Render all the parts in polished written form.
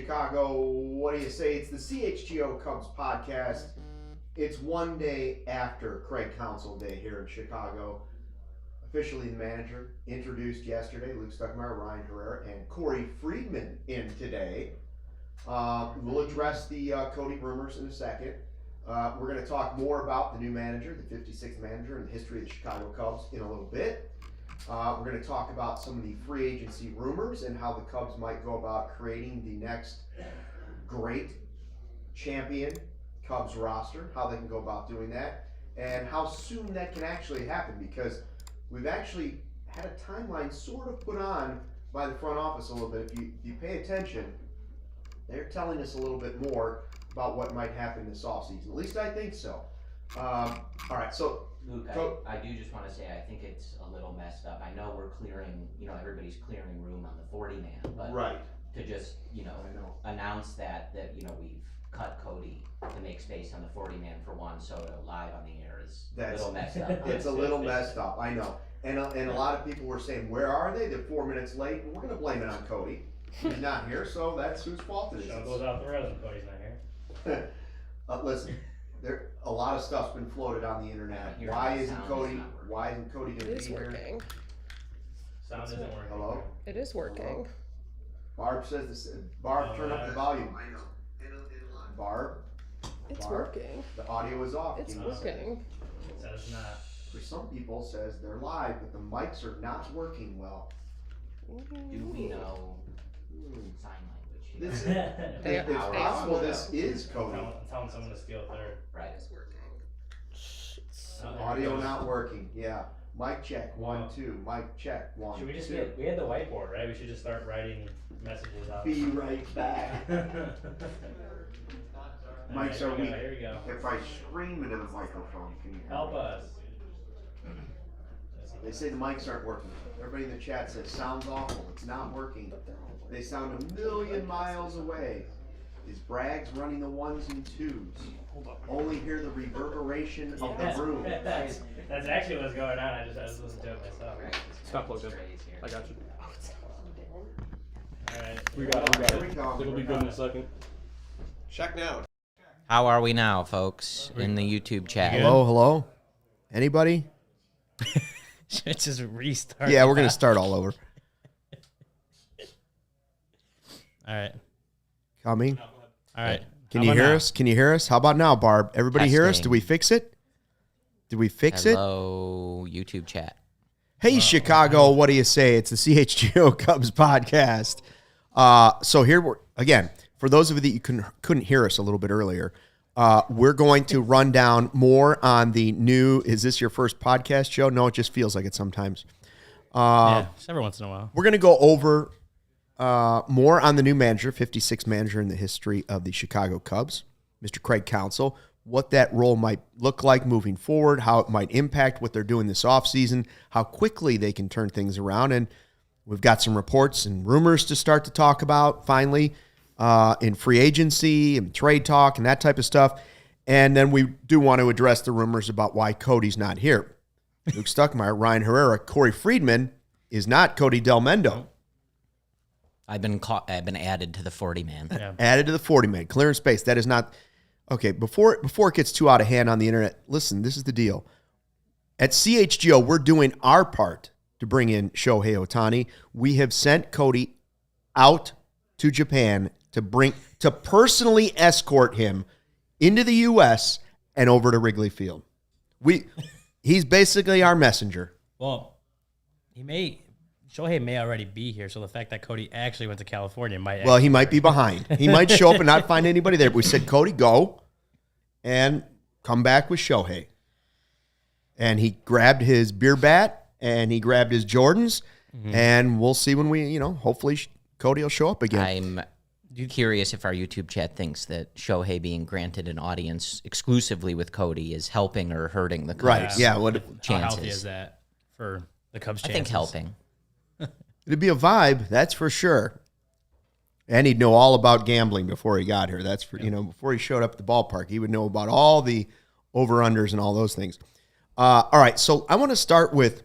Chicago, what do you say? It's the CHGO Cubs Podcast. It's one day after Craig Counsell Day here in Chicago. Officially the manager introduced yesterday, Luke Stuckmeyer, Ryan Herrera, and Corey Freedman in today. We'll address the Cody rumors in a second. We're going to talk more about the new manager, the 56th manager in the history of the Chicago Cubs in a little bit. We're going to talk about some of the free agency rumors and how the Cubs might go about creating the next great champion Cubs roster, how they can go about doing that, and how soon that can actually happen, because we've actually had a timeline sort of put on by the front office a little bit. If you pay attention, they're telling us a little bit more about what might happen this offseason. At least I think so. All right, so Luke, I do just want to say I think it's a little messed up. I know we're clearing, everybody's clearing room on the 40-man, but right. To just, announce that we've cut Cody to make space on the 40-man for Juan Soto live on the air is a little messed up. It's a little messed up, I know. And a lot of people were saying, where are they? They're 4 minutes late, and we're going to blame it on Cody. He's not here, so that's whose fault it is. Show goes off the rails when Cody's not here. Listen, a lot of stuff's been floated on the internet. Why isn't Cody going to be here? Working. Sound isn't working. Hello? It is working. Hello? Barb says this. Barb, turn up the volume. I know. Barb. It's Barb, working. the audio is off. It's working. It says not. For some people, it says they're live, but the mics are not working well. Do we know sign language? This is, They it's are. possible this is I'm Cody. telling someone to steal third. Right. It's working. Audio not working. Yeah. Mic check. 1, 2. Mic check. 1, Should we just 2. we had the whiteboard, right? We should just start writing messages out. Be right back. Mics are weak. Here we go. If I scream into the microphone, can you hear Help me? us. They say the mics aren't working. Everybody in the chat says sounds awful. It's not working. They sound a million miles away. Is Bragg's running the 1s and 2s? Only hear the reverberation of the room. That's actually what's going on. I was listening to it myself. Stop plugged in. I got you. Alright. We got Here we it. go. It'll be good in a second. Check now. How are we now, folks, in the YouTube chat? Hello? Anybody? It's just restart. Yeah, we're going to start all over. Alright. Coming. Alright. Can you hear us? Can you hear us? How about now, Barb? Everybody hear us? Testing. Did we fix it? Did we fix it? Hello, YouTube chat. Hey, Chicago, what do you say? It's the CHGO Cubs Podcast. So here we're, again, for those of you that couldn't hear us a little bit earlier, we're going to run down more on the new, is this your first podcast show? No, it just feels like it sometimes. Yeah, just every once in a while. We're going to go over more on the new manager, 56th manager in the history of the Chicago Cubs, Mr. Craig Counsell, what that role might look like moving forward, how it might impact what they're doing this offseason, how quickly they can turn things around. And we've got some reports and rumors to start to talk about finally in free agency and trade talk and that type of stuff. And then we do want to address the rumors about why Cody's not here. Luke Stuckmeyer, Ryan Herrera, Corey Freedman is not Cody Delmendo. I've been added to the 40-man. Yeah. Added to the 40-man. Clearing space. That is not... Okay, before it gets too out of hand on the internet, listen, this is the deal. At CHGO, we're doing our part to bring in Shohei Ohtani. We have sent Cody out to Japan to personally escort him into the U.S. and over to Wrigley Field. He's basically our messenger. Well, Shohei may already be here, so the fact that Cody actually went to California might... Well, he might be behind. He might show up and not find anybody there. But we said, Cody, go and come back with Shohei. And he grabbed his beer bat and he grabbed his Jordans. Mm-hmm. And we'll see when we, hopefully Cody will show up again. I'm curious if our YouTube chat thinks that Shohei being granted an audience exclusively with Cody is helping or hurting the Cubs. Right, yeah. Chances. How healthy is that for the Cubs' chances? I think helping. It'd be a vibe, that's for sure. And he'd know all about gambling before he got here. That's for before he showed up at the ballpark, he would know about all the over-unders and all those things. All right, so I want to start with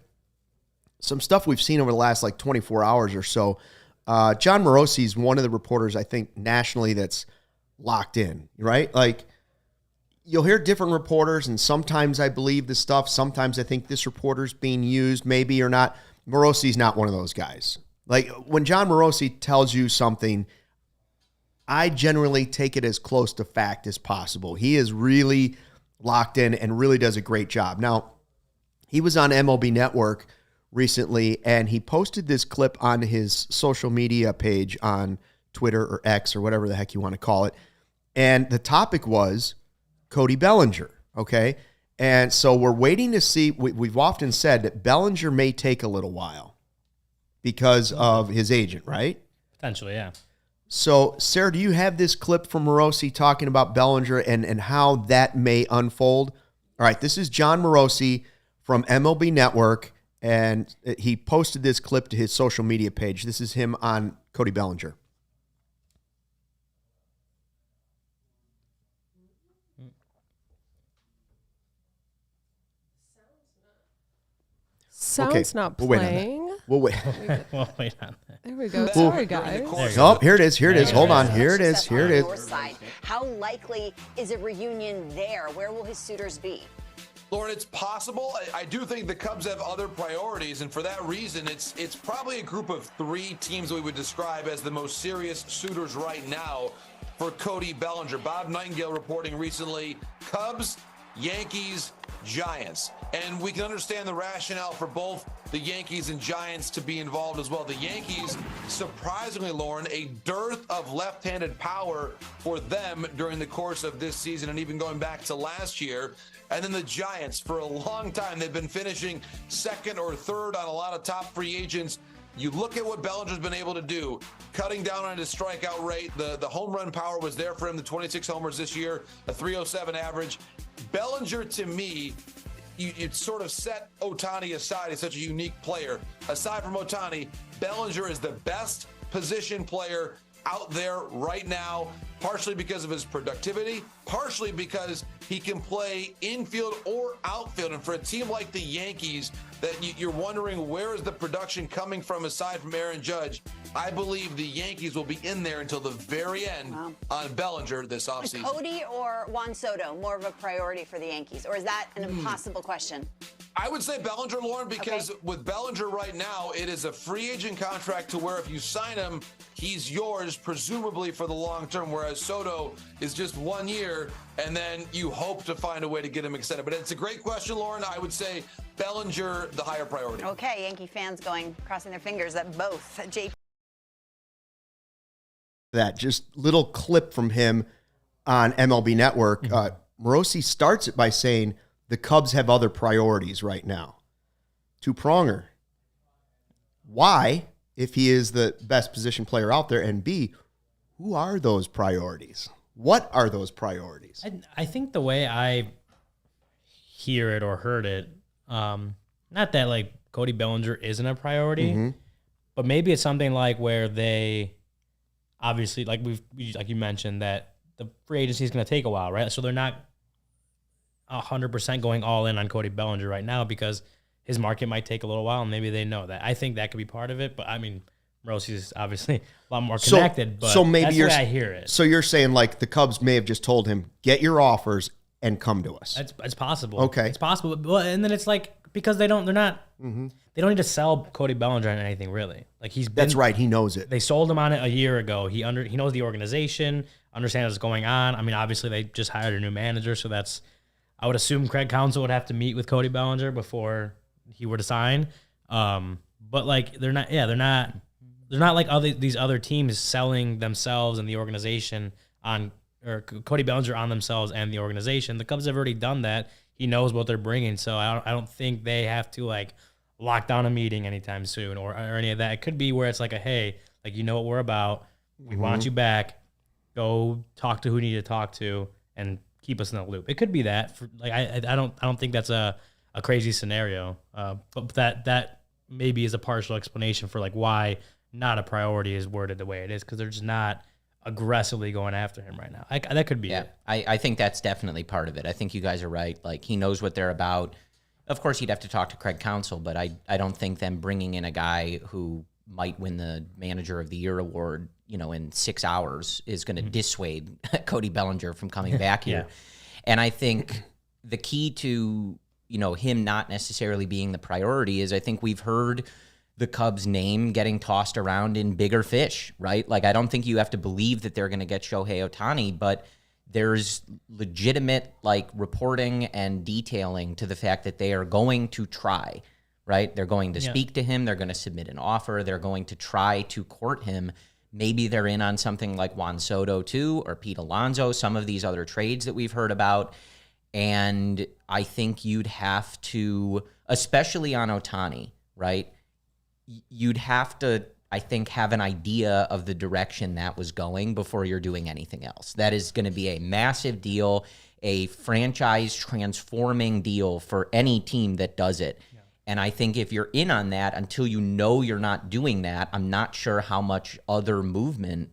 some stuff we've seen over the last 24 hours or so. John Morosi is one of the reporters, I think, nationally that's locked in, right? Like, you'll hear different reporters, and sometimes I believe this stuff. Sometimes I think this reporter's being used, maybe or not. Morosi's not one of those guys. Like, when John Morosi tells you something, I generally take it as close to fact as possible. He is really locked in and really does a great job. Now, he was on MLB Network recently, and he posted this clip on his social media page on Twitter or X or whatever the heck you want to call it. And the topic was Cody Bellinger, okay? And so we're waiting to see. We've often said that Bellinger may take a little while because of his agent, right? Potentially, yeah. So, Sarah, do you have this clip from Morosi talking about Bellinger and how that may unfold? All right, this is John Morosi from MLB Network, and he posted this clip to his social media page. This is him on Cody Bellinger. Sound's not we'll wait on that. playing. We'll wait. We'll wait on that. There we go. Sorry, guys. Oh, here it is. Here it is. There Hold it on. is. Here it is. Here it is. Your side. How likely is a reunion there? Where will his suitors be? Lauren, it's possible. I do think the Cubs have other priorities, and for that reason, it's probably a group of 3 teams that we would describe as the most serious suitors right now for Cody Bellinger. Bob Nightingale reporting recently, Cubs, Yankees, Giants. And we can understand the rationale for both the Yankees and Giants to be involved as well. The Yankees, surprisingly, Lauren, a dearth of left-handed power for them during the course of this season and even going back to last year. And then the Giants, for a long time, they've been finishing second or third on a lot of top free agents. You look at what Bellinger's been able to do, cutting down on his strikeout rate. The home run power was there for him, the 26 homers this year, a 307 average. Bellinger, to me, you'd sort of set Ohtani aside. He's such a unique player. Aside from Ohtani, Bellinger is the best position player out there right now, partially because of his productivity, partially because he can play infield or outfield. And for a team like the Yankees, that you're wondering where is the production coming from aside from Aaron Judge, I believe the Yankees will be in there until the very end on Bellinger this offseason. Is Cody or Juan Soto more of a priority for the Yankees, or is that an impossible question? I would say Bellinger, Lauren, because with Bellinger right now, it is a free agent contract to where if you sign him, he's yours, presumably for the long term, whereas Soto is just 1 year, and then you hope to find a way to get him extended. But it's a great question, Lauren. I would say Bellinger, the higher priority. Okay, Yankee fans crossing their fingers that both JP. That just little clip from him on MLB Network. Morosi starts it by saying the Cubs have other priorities right now. Two-pronger. Why, if he is the best position player out there? And B, who are those priorities? What are those priorities? I think the way I hear it or heard it, not that like Cody Bellinger isn't a priority, but maybe it's something like where they obviously, like you mentioned, that the free agency is going to take a while, right? So they're not 100% going all in on Cody Bellinger right now because his market might take a little while, and maybe they know that. I think that could be part of it, but I mean, Morosi is obviously a lot more connected, but maybe that's the way I hear it. So you're saying like the Cubs may have just told him, get your offers and come to us. It's possible. Okay. It's possible. But, and then it's like, because they don't need to sell Cody Bellinger on anything really. Like that's right. He knows it. They sold him on it a year ago. He knows the organization, understands what's going on. I mean, obviously they just hired a new manager, so I would assume Craig Counsell would have to meet with Cody Bellinger before he were to sign. But like they're not like these other teams selling themselves and the organization or Cody Bellinger on themselves and the organization. The Cubs have already done that. He knows what they're bringing, so I don't think they have to like lock down a meeting anytime soon or any of that. It could be where it's like hey, like you know what we're about. We want you back. Go talk to who you need to talk to and keep us in the loop. It could be that. I don't think that's a crazy scenario. But that maybe is a partial explanation for like why not a priority is worded the way it is, because they're just not aggressively going after him right now. That could be it. I think that's definitely part of it. I think you guys are right. Like he knows what they're about. Of course, he'd have to talk to Craig Counsell, but I don't think them bringing in a guy who might win the Manager of the Year award, in 6 hours is going to dissuade Cody Bellinger from coming back here. And I think the key to, him not necessarily being the priority is I think we've heard the Cubs' name getting tossed around in bigger fish, right? Like, I don't think you have to believe that they're going to get Shohei Ohtani, but there's legitimate, reporting and detailing to the fact that they are going to try, right? They're going to speak to him. They're going to submit an offer. They're going to try to court him. Maybe they're in on something like Juan Soto too, or Pete Alonso, some of these other trades that we've heard about. And I think you'd have to, especially on Ohtani, right? You'd have to, I think, have an idea of the direction that was going before you're doing anything else. That is going to be a massive deal, a franchise transforming deal for any team that does it. And I think if you're in on that, until you know you're not doing that, I'm not sure how much other movement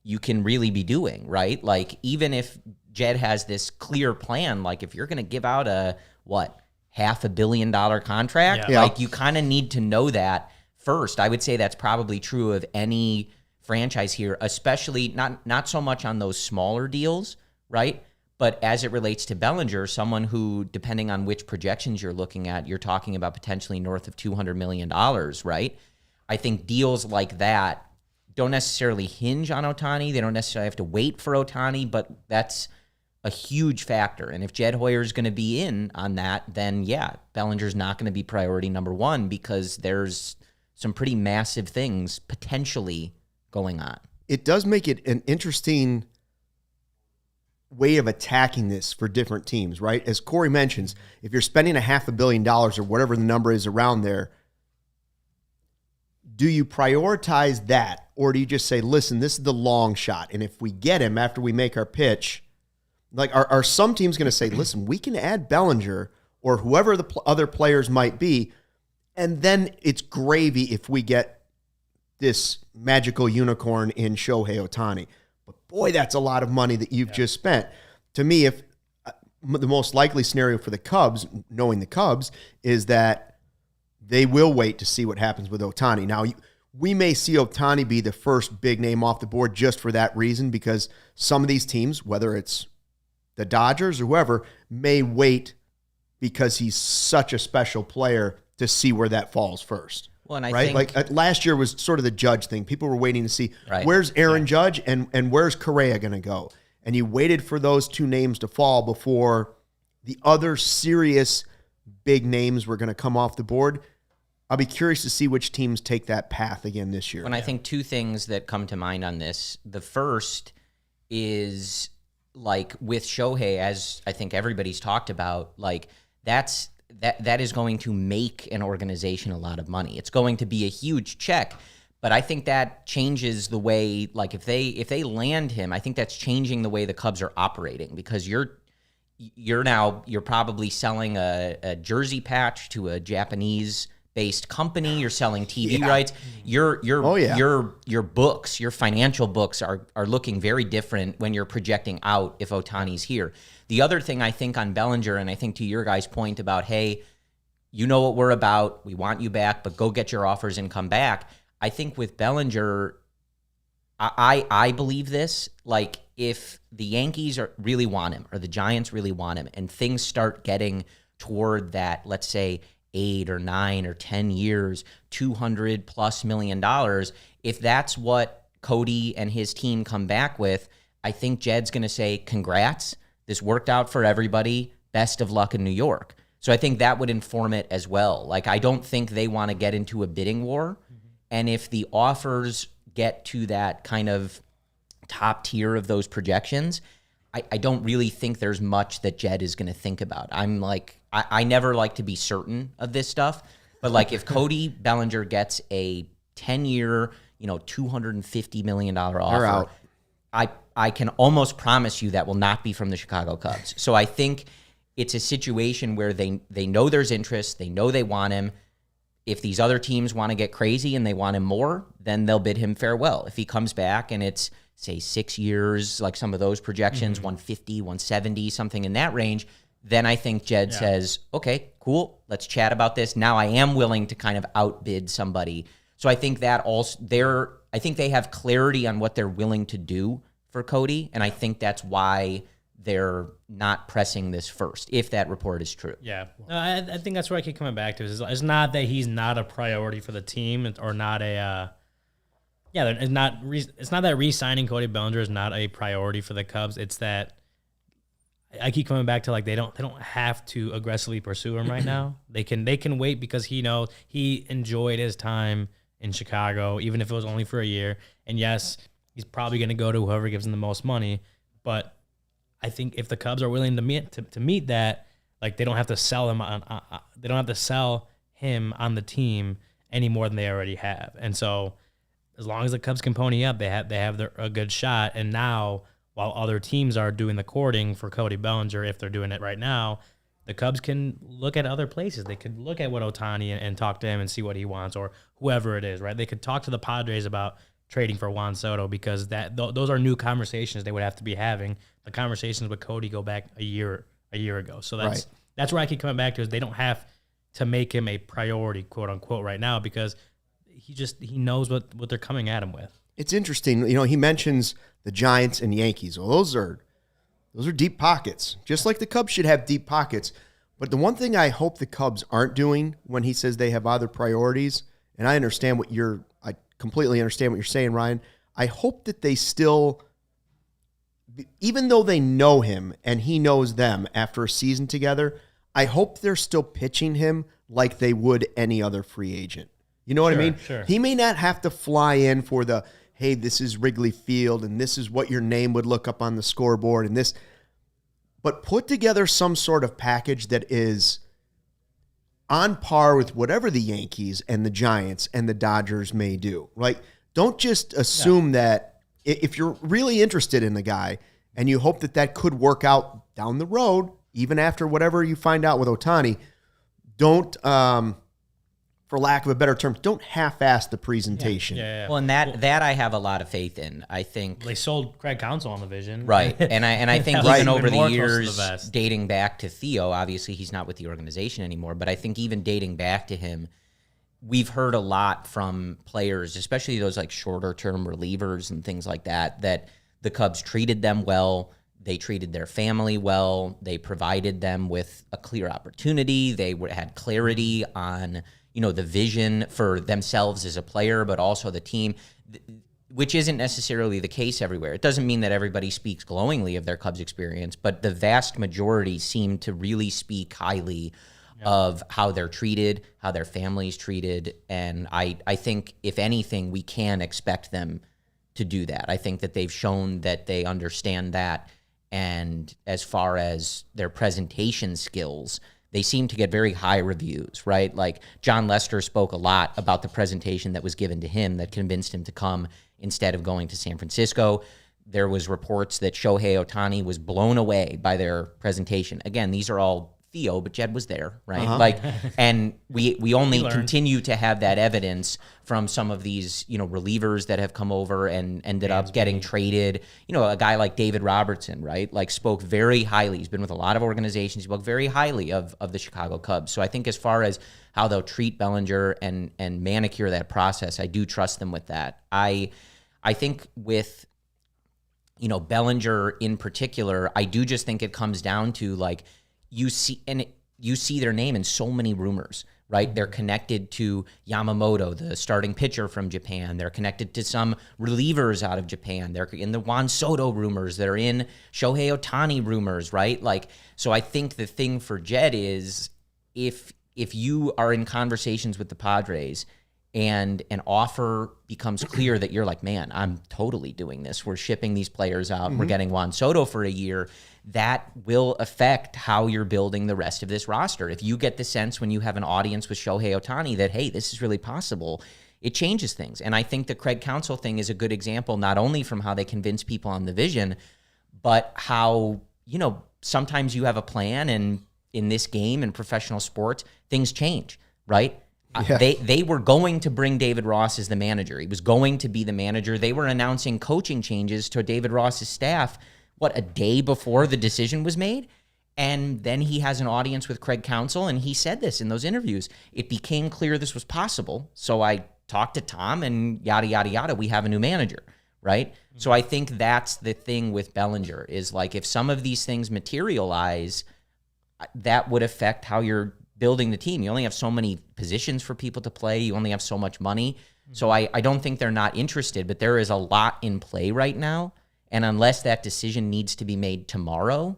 you can really be doing, right? Like, even if Jed has this clear plan, like if you're going to give out a, $500 million contract, like you kind of need to know that first. I would say that's probably true of any franchise here, especially not so much on those smaller deals, right? But as it relates to Bellinger, someone who, depending on which projections you're looking at, you're talking about potentially north of $200 million, right? I think deals like that don't necessarily hinge on Ohtani. They don't necessarily have to wait for Ohtani, but that's a huge factor. And if Jed Hoyer is going to be in on that, then Bellinger's not going to be priority number one because there's some pretty massive things potentially going on. It does make it an interesting way of attacking this for different teams, right? As Corey mentions, if you're spending $500 million or whatever the number is around there, do you prioritize that, or do you just say, listen, this is the long shot, and if we get him after we make our pitch, like, are some teams going to say, listen, we can add Bellinger or whoever the other players might be, and then it's gravy if we get this magical unicorn in Shohei Ohtani. But boy, that's a lot of money that you've just spent. To me, if the most likely scenario for the Cubs, knowing the Cubs, is that they will wait to see what happens with Ohtani. Now, we may see Ohtani be the first big name off the board just for that reason, because some of these teams, whether it's the Dodgers or whoever, may wait because he's such a special player to see where that falls first. Well, and I right? think, like last year was sort of the Judge thing. People were waiting to see where's Aaron Judge and where's Correa going to go. And you waited for those two names to fall before the other serious big names were going to come off the board. I'll be curious to see which teams take that path again this year. And I think two things that come to mind on this. The first is, like, with Shohei, as I think everybody's talked about, like, that is going to make an organization a lot of money. It's going to be a huge check, but I think that changes the way, like, if they land him, I think that's changing the way the Cubs are operating, because you're probably selling a jersey patch to a Japanese-based company. You're selling TV rights. Your books, your financial books are looking very different when you're projecting out if Ohtani's here. The other thing I think on Bellinger, and I think to your guys' point about, hey, you know what we're about, we want you back, but go get your offers and come back. I think with Bellinger, I believe this, like, if the Yankees really want him or the Giants really want him and things start getting toward that, let's say, 8 or 9 or 10 years, $200+ million, if that's what Cody and his team come back with, I think Jed's going to say, congrats, this worked out for everybody, best of luck in New York. So I think that would inform it as well. Like, I don't think they want to get into a bidding war. And if the offers get to that kind of top tier of those projections, I don't really think there's much that Jed is going to think about. I'm like, I never like to be certain of this stuff, but like, if Cody Bellinger gets a 10-year, $250 million offer, I can almost promise you that will not be from the Chicago Cubs. So I think it's a situation where they know there's interest, they know they want him. If these other teams want to get crazy and they want him more, then they'll bid him farewell. If he comes back and it's, say, 6 years, like some of those projections, 150, 170, something in that range, then I think Jed says, okay, cool, let's chat about this. Now I am willing to kind of outbid somebody. So I think that also I think they have clarity on what they're willing to do for Cody, and I think that's why they're not pressing this first, if that report is true. Yeah, I think that's where I keep coming back to. It's not that he's not a priority for the team, or not a. It's not that re-signing Cody Bellinger is not a priority for the Cubs. It's that I keep coming back to, like, they don't have to aggressively pursue him right now. They can wait because he knows he enjoyed his time in Chicago, even if it was only for a year. And yes, he's probably going to go to whoever gives him the most money. But I think if the Cubs are willing to meet that, like, they don't have to sell him on the team any more than they already have. And so, as long as the Cubs can pony up, they have a good shot. And now, while other teams are doing the courting for Cody Bellinger, if they're doing it right now, the Cubs can look at other places. They could look at what Ohtani and talk to him and see what he wants, or whoever it is, right? They could talk to the Padres about trading for Juan Soto, because those are new conversations they would have to be having. The conversations with Cody go back a year ago. So that's where I keep coming back to, is they don't have to make him a priority, quote unquote, right now, because he knows what they're coming at him with. It's interesting. You know, he mentions the Giants and Yankees. Well, those are deep pockets, just like the Cubs should have deep pockets. But the one thing I hope the Cubs aren't doing when he says they have other priorities, and I completely understand what you're saying, Ryan. I hope that they still, even though they know him and he knows them after a season together, I hope they're still pitching him like they would any other free agent. You know what I mean? Sure. He may not have to fly in for the, hey, this is Wrigley Field and this is what your name would look up on the scoreboard and this, but put together some sort of package that is on par with whatever the Yankees and the Giants and the Dodgers may do. Like, don't just assume that if you're really interested in the guy and you hope that could work out down the road, even after whatever you find out with Ohtani, don't, for lack of a better term, don't half-ass the presentation. Yeah. Well, and that I have a lot of faith in. I think they sold Craig Counsell on the vision, right? And I think even over the years, dating dating back to Theo, obviously he's not with the organization anymore, but I think even dating back to him, we've heard a lot from players, especially those like shorter-term relievers and things like that, that the Cubs treated them well. They treated their family well. They provided them with a clear opportunity. They had clarity on, the vision for themselves as a player, but also the team, which isn't necessarily the case everywhere. It doesn't mean that everybody speaks glowingly of their Cubs experience, but the vast majority seem to really speak highly of how they're treated, how their family's treated. And I think, if anything, we can expect them to do that. I think that they've shown that they understand that. And as far as their presentation skills, they seem to get very high reviews, right? Like, John Lester spoke a lot about the presentation that was given to him that convinced him to come instead of going to San Francisco. There was reports that Shohei Ohtani was blown away by their presentation. Again, these are all Theo, but Jed was there, right? And we only continue to have that evidence from some of these, relievers that have come over and ended up getting traded. A guy like David Robertson, right? Like, spoke very highly. He's been with a lot of organizations. He spoke very highly of the Chicago Cubs. So I think as far as how they'll treat Bellinger and manicure that process, I do trust them with that. I think with, Bellinger in particular, I do just think it comes down to, like, you see their name in so many rumors, right? They're connected to Yamamoto, the starting pitcher from Japan. They're connected to some relievers out of Japan. They're in the Juan Soto rumors. They're in Shohei Ohtani rumors, right? Like, so I think the thing for Jed is, if you are in conversations with the Padres and an offer becomes clear that you're like, man, I'm totally doing this. We're shipping these players out. We're getting Juan Soto for a year. That will affect how you're building the rest of this roster. If you get the sense when you have an audience with Shohei Ohtani that, hey, this is really possible, it changes things. And I think the Craig Counsell thing is a good example, not only from how they convince people on the vision, but how, sometimes you have a plan, and in this game, in professional sports, things change, right? Yeah. They were going to bring David Ross as the manager. He was going to be the manager. They were announcing coaching changes to David Ross's staff, a day before the decision was made? And then he has an audience with Craig Counsell, and he said this in those interviews. It became clear this was possible, so I talk to Tom and yada, yada, yada. We have a new manager, right? So I think that's the thing with Bellinger is like if some of these things materialize, that would affect how you're building the team. You only have so many positions for people to play. You only have so much money. So I don't think they're not interested, but there is a lot in play right now. And unless that decision needs to be made tomorrow,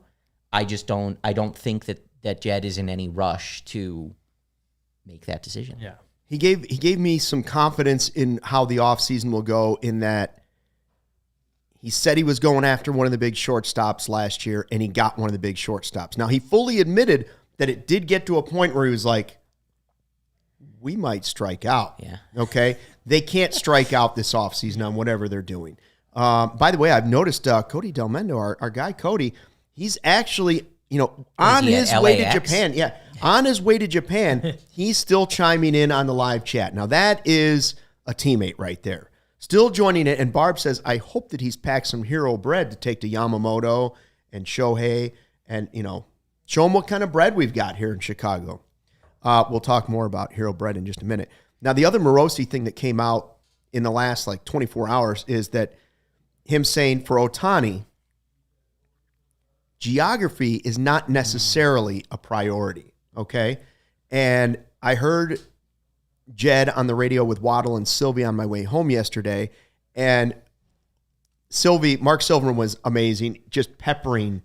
I don't think that Jed is in any rush to make that decision. Yeah. He gave me some confidence in how the offseason will go in that he said he was going after one of the big shortstops last year, and he got one of the big shortstops. Now, he fully admitted that it did get to a point where he was like, we might strike out. Yeah. Okay? They can't strike out this offseason on whatever they're doing. By the way, I've noticed Cody Delmendo, our guy Cody, he's actually, on his way to Japan. Yeah, on his way to Japan, he's still chiming in on the live chat. Now, that is a teammate right there. Still joining it, and Barb says, I hope that he's packed some hero bread to take to Yamamoto and Shohei and, show him what kind of bread we've got here in Chicago. We'll talk more about hero bread in just a minute. Now, the other Morosi thing that came out in the last, 24 hours is that him saying for Ohtani, geography is not necessarily a priority, okay? And I heard Jed on the radio with Waddle and Sylvie on my way home yesterday, and Mark Silverman was amazing, just peppering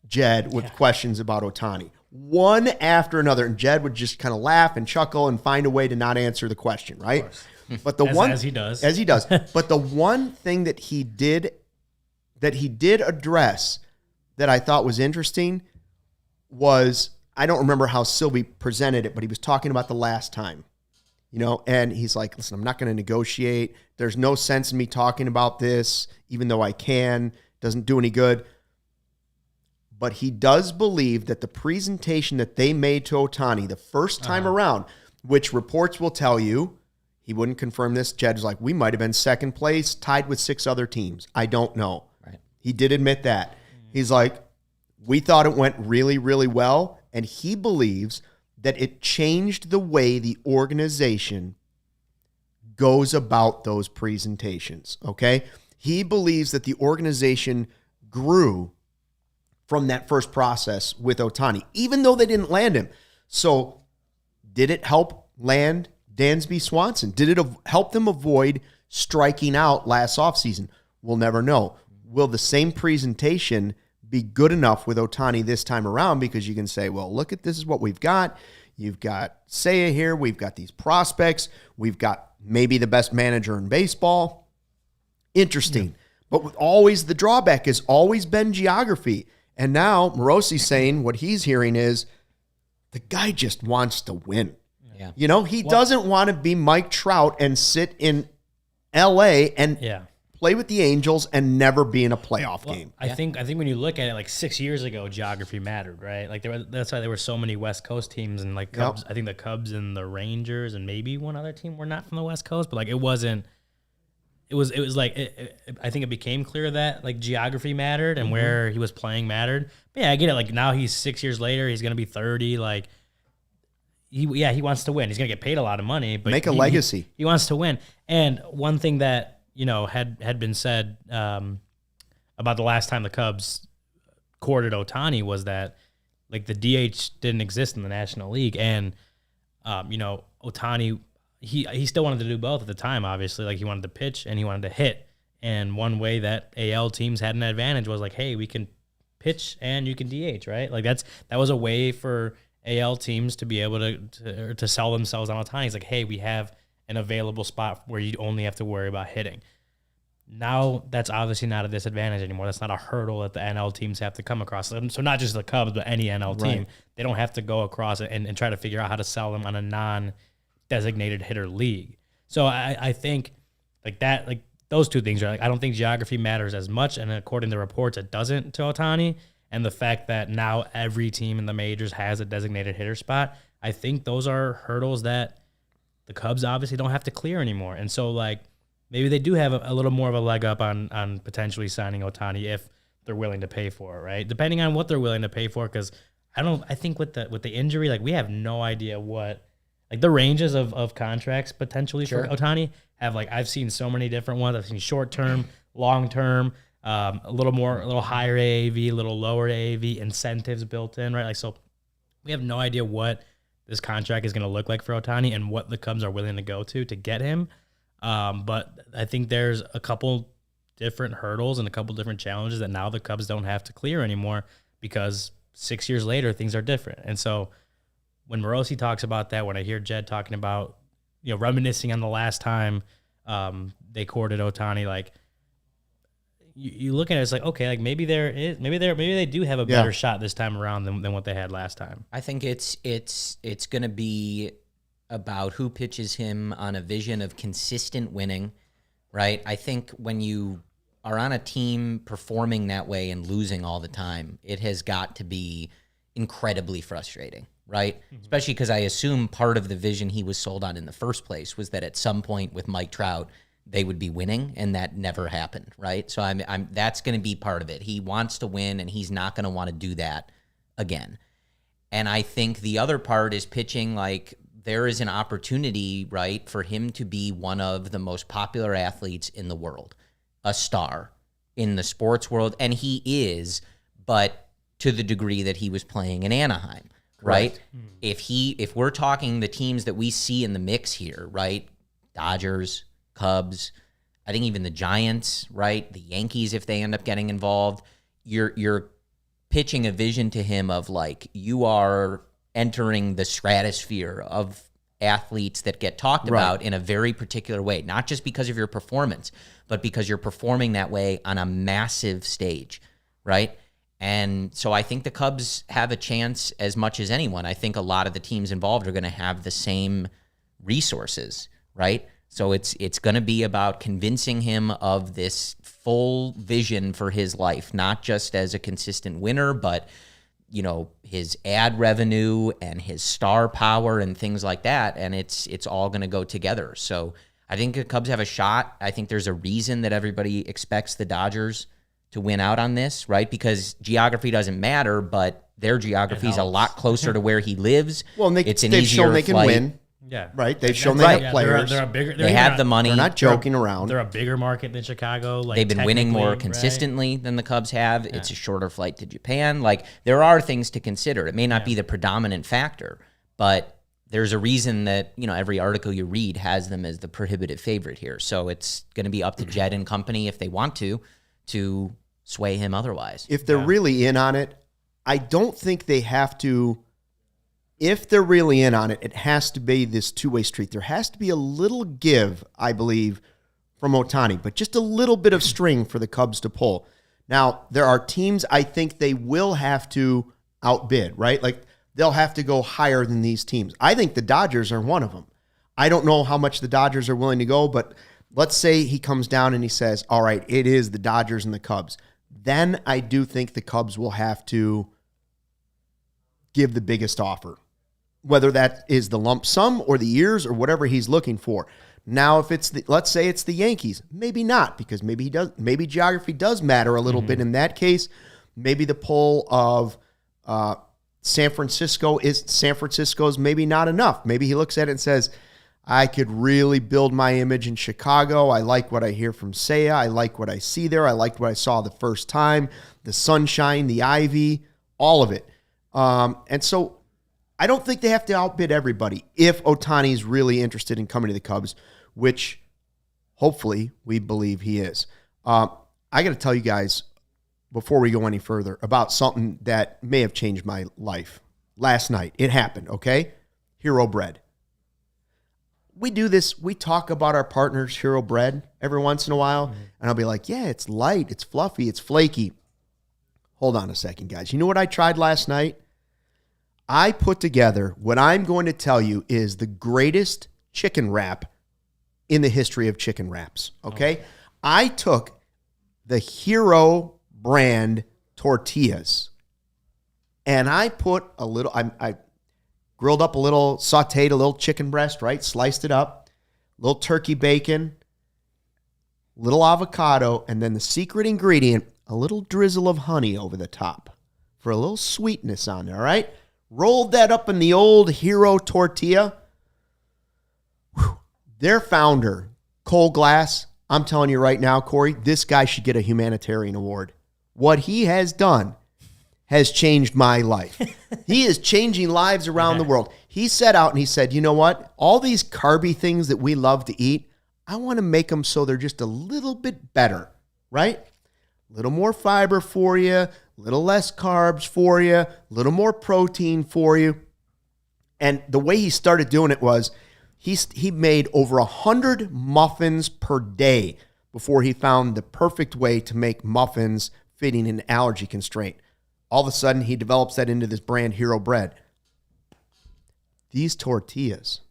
Jed with questions about Ohtani, one after another, and Jed would just kind of laugh and chuckle and find a way to not answer the question, right? But as he does. But the one thing that he did address that I thought was interesting was, I don't remember how Sylvie presented it, but he was talking about the last time, and he's like, listen, I'm not going to negotiate. There's no sense in me talking about this, even though I can. Doesn't do any good. But he does believe that the presentation that they made to Ohtani the first time around, which reports will tell you, he wouldn't confirm this. Jed's like, we might have been second place, tied with 6 other teams. I don't know. Right. He did admit that. He's like, we thought it went really, really well. And he believes that it changed the way the organization goes about those presentations, okay? He believes that the organization grew from that first process with Ohtani, even though they didn't land him. So did it help land Dansby Swanson? Did it help them avoid striking out last offseason? We'll never know. Will the same presentation be good enough with Ohtani this time around? Because you can say, well, look at this is what we've got. You've got Seiya here. We've got these prospects. We've got maybe the best manager in baseball. Interesting. Yeah. But with always the drawback has always been geography. And now Morosi's saying what he's hearing is the guy just wants to win. Yeah. He doesn't want to be Mike Trout and sit in L.A. and play with the Angels and never be in a playoff game. I think when you look at it, 6 years ago, geography mattered, right? That's why there were so many West Coast teams and Cubs. Yep. I think the Cubs and the Rangers and maybe one other team were not from the West Coast, but it wasn't. It was I think it became clear that geography mattered and where he was playing mattered. But yeah, I get it. Now he's 6 years later, he's gonna be 30. He wants to win. He's gonna get paid a lot of money, but make a legacy. He wants to win. And one thing that had been said about the last time the Cubs courted Ohtani was that the DH didn't exist in the National League, and Ohtani. He still wanted to do both at the time, obviously. He wanted to pitch and he wanted to hit. And one way that AL teams had an advantage was hey, we can pitch and you can DH, right? That was a way for AL teams to be able to sell themselves on Ohtani. It's hey, we have an available spot where you only have to worry about hitting. Now that's obviously not a disadvantage anymore. That's not a hurdle that the NL teams have to come across. So not just the Cubs, but any NL team. Right. They don't have to go across it and try to figure out how to sell them on a non-designated hitter league. So I think those two things are I don't think geography matters as much, and according to reports, it doesn't to Ohtani. And the fact that now every team in the majors has a designated hitter spot, I think those are hurdles that the Cubs obviously don't have to clear anymore. And so maybe they do have a little more of a leg up on potentially signing Ohtani if they're willing to pay for it, right? Depending on what they're willing to pay for, because I think with the injury, we have no idea what like the ranges of contracts potentially Sure. for Ohtani have like I've seen so many different ones. I've seen short term, long term, a little higher AAV, a little lower AAV, incentives built in, right? Like so, we have no idea what this contract is going to look like for Ohtani and what the Cubs are willing to go to get him. But I think there's a couple different hurdles and a couple different challenges that now the Cubs don't have to clear anymore because 6 years later things are different. And so when Morosi talks about that, when I hear Jed talking about, reminiscing on the last time they courted Ohtani, like you look at it, it's like, okay, like maybe they do have a better shot this time around than what they had last time. I think it's going to be about who pitches him on a vision of consistent winning, right? I think when you are on a team performing that way and losing all the time, it has got to be incredibly frustrating, right? Mm-hmm. Especially because I assume part of the vision he was sold on in the first place was that at some point with Mike Trout, they would be winning, and that never happened, right? So I'm that's going to be part of it. He wants to win, and he's not going to want to do that again. And I think the other part is pitching. Like, there is an opportunity, right, for him to be one of the most popular athletes in the world, a star in the sports world, and he is, but to the degree that he was playing in Anaheim, right? If we're talking the teams that we see in the mix here, right, Dodgers, Cubs, I think even the Giants, right? The Yankees, if they end up getting involved, you're pitching a vision to him of like, you are entering the stratosphere of athletes that get talked about in a very particular way, not just because of your performance, but because you're performing that way on a massive stage, right? And so I think the Cubs have a chance as much as anyone. I think a lot of the teams involved are going to have the same resources, right? So it's going to be about convincing him of this full vision for his life, not just as a consistent winner, but his ad revenue and his star power and things like that. And it's all going to go together. So I think the Cubs have a shot. I think there's a reason that everybody expects the Dodgers to win out on this, right? Because geography doesn't matter, but their geography is a lot closer to where he lives. Well, and it's an they've easier shown they can flight. Win. Yeah. Right? They've shown they have players. They have the money. They're not joking around. They're a bigger market than Chicago. Like, they've been winning more right? consistently than the Cubs have. Yeah. It's a shorter flight to Japan. Like, there are things to consider. It may not be the predominant factor, but there's a reason that, every article you read has them as the prohibitive favorite here. So it's going to be up to Jed and company, if they want to sway him otherwise. If they're really in on it, I don't think they have to. If they're really in on it, it has to be this two-way street. There has to be a little give, I believe, from Ohtani, but just a little bit of string for the Cubs to pull. Now, there are teams I think they will have to outbid, right? Like, they'll have to go higher than these teams. I think the Dodgers are one of them. I don't know how much the Dodgers are willing to go, but let's say he comes down and he says, all right, it is the Dodgers and the Cubs. Then I do think the Cubs will have to give the biggest offer, whether that is the lump sum or the years or whatever he's looking for. Now, if it's let's say it's the Yankees, maybe not, because maybe geography does matter a little bit in that case. Maybe the pull of San Francisco is maybe not enough. Maybe he looks at it and says, I could really build my image in Chicago. I like what I hear from Seiya. I like what I see there. I liked what I saw the first time, the sunshine, the ivy, all of it. And so I don't think they have to outbid everybody if Ohtani's really interested in coming to the Cubs, which hopefully we believe he is. I got to tell you guys, before we go any further, about something that may have changed my life. Last night, it happened, okay? Hero Bread. We do this, we talk about our partners, Hero Bread, every once in a while, and I'll be like, yeah, it's light, it's fluffy, it's flaky. Hold on a second, guys. You know what I tried last night? I put together what I'm going to tell you is the greatest chicken wrap in the history of chicken wraps, okay? I took the Hero brand tortillas and I put a little, I grilled up a little, sauteed a little chicken breast, right? Sliced it up, a little turkey bacon, little avocado, and then the secret ingredient, a little drizzle of honey over the top for a little sweetness on there, all right? Rolled that up in the old Hero tortilla, Their founder, Cole Glass, I'm telling you right now, Corey, this guy should get a humanitarian award. What he has done has changed my life. He is changing lives around the world. He set out and he said, you know what? All these carby things that we love to eat, I want to make them so they're just a little bit better, right? A little more fiber for you, a little less carbs for you, a little more protein for you. And the way he started doing it was he made over 100 muffins per day before he found the perfect way to make muffins fitting an allergy constraint. All of a sudden, he develops that into this brand, Hero Bread. These tortillas,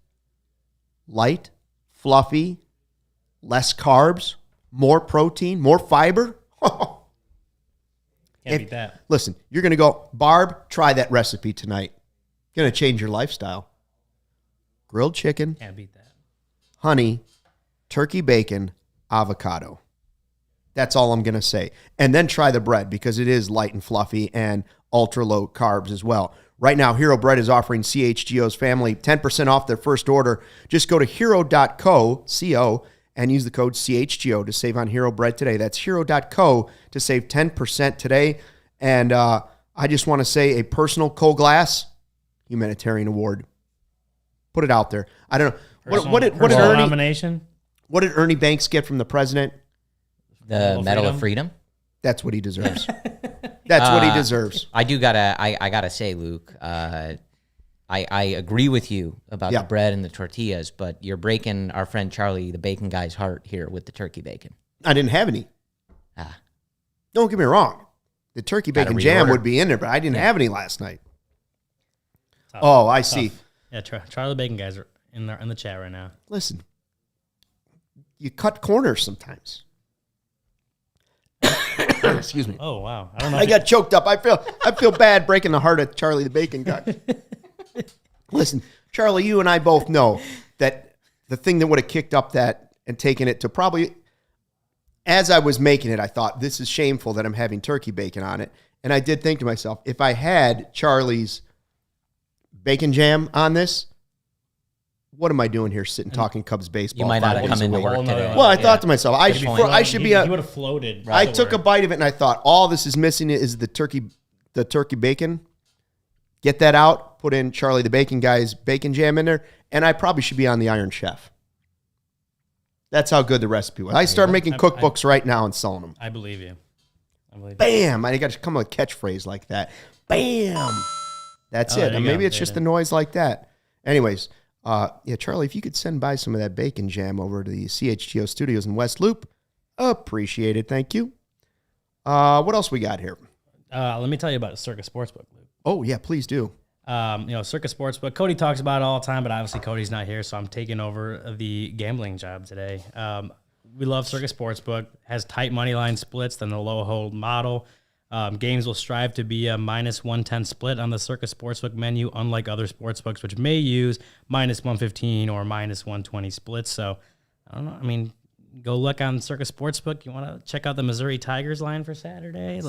light, fluffy, less carbs, more protein, more fiber. Can't beat that. Listen, you're going to go, Barb, try that recipe tonight. Going to change your lifestyle. Grilled chicken, Can't beat that. honey, turkey bacon, avocado. That's all I'm going to say. And then try the bread because it is light and fluffy and ultra low carbs as well. Right now, Hero Bread is offering CHGO's family 10% off their first order. Just go to hero.co, and use the code CHGO to save on Hero Bread today. That's hero.co to save 10% today. And I just want to say a personal Cole Glass humanitarian award. Put it out there. I don't know. What did Ernie nomination? What did Ernie Banks get from the president? The Medal of Freedom. That's what he deserves. That's what he deserves. I gotta say, Luke, I agree with you about the bread and the tortillas, but you're breaking our friend Charlie, the bacon guy's heart here with the turkey bacon. I didn't have any. Don't get me wrong. The turkey bacon jam would be in there, but I didn't have any last night. Tough. Oh, I see. Yeah, Charlie the bacon guys are in the chat right now. Listen, you cut corners sometimes. Excuse me. Oh wow! I don't know. I got choked up. I feel bad breaking the heart of Charlie the bacon guy. Listen, Charlie, you and I both know that the thing that would have kicked up that and taken it to probably, as I was making it, I thought, this is shameful that I'm having turkey bacon on it. And I did think to myself, if I had Charlie's bacon jam on this, what am I doing here sitting talking Cubs baseball? You might not have come into work today. Well, I thought to myself, I should be. He would have floated. I took a bite of it and I thought, all this is missing is the turkey bacon. Get that out. Put in Charlie the bacon guy's bacon jam in there, and I probably should be on the Iron Chef. That's how good the recipe was. I start making cookbooks right now and selling them. I believe you. Bam! I got to come up with a catchphrase like that. Bam! That's it. And maybe it's just the noise like that. Anyways. Charlie, if you could send by some of that bacon jam over to the CHGO studios in West Loop, appreciate it. Thank you. What else we got here? Let me tell you about Circa Sportsbook, Luke. Oh, yeah, please do. Circa Sportsbook. Cody talks about it all the time, but obviously Cody's not here, so I'm taking over the gambling job today. We love Circa Sportsbook. Has tight money line splits than the low hold model. Games will strive to be a -110 split on the Circa Sportsbook menu, unlike other sportsbooks, which may use -115 or -120 splits. So, I don't know. I mean, go look on Circa Sportsbook. You want to check out the Missouri Tigers line for Saturday? You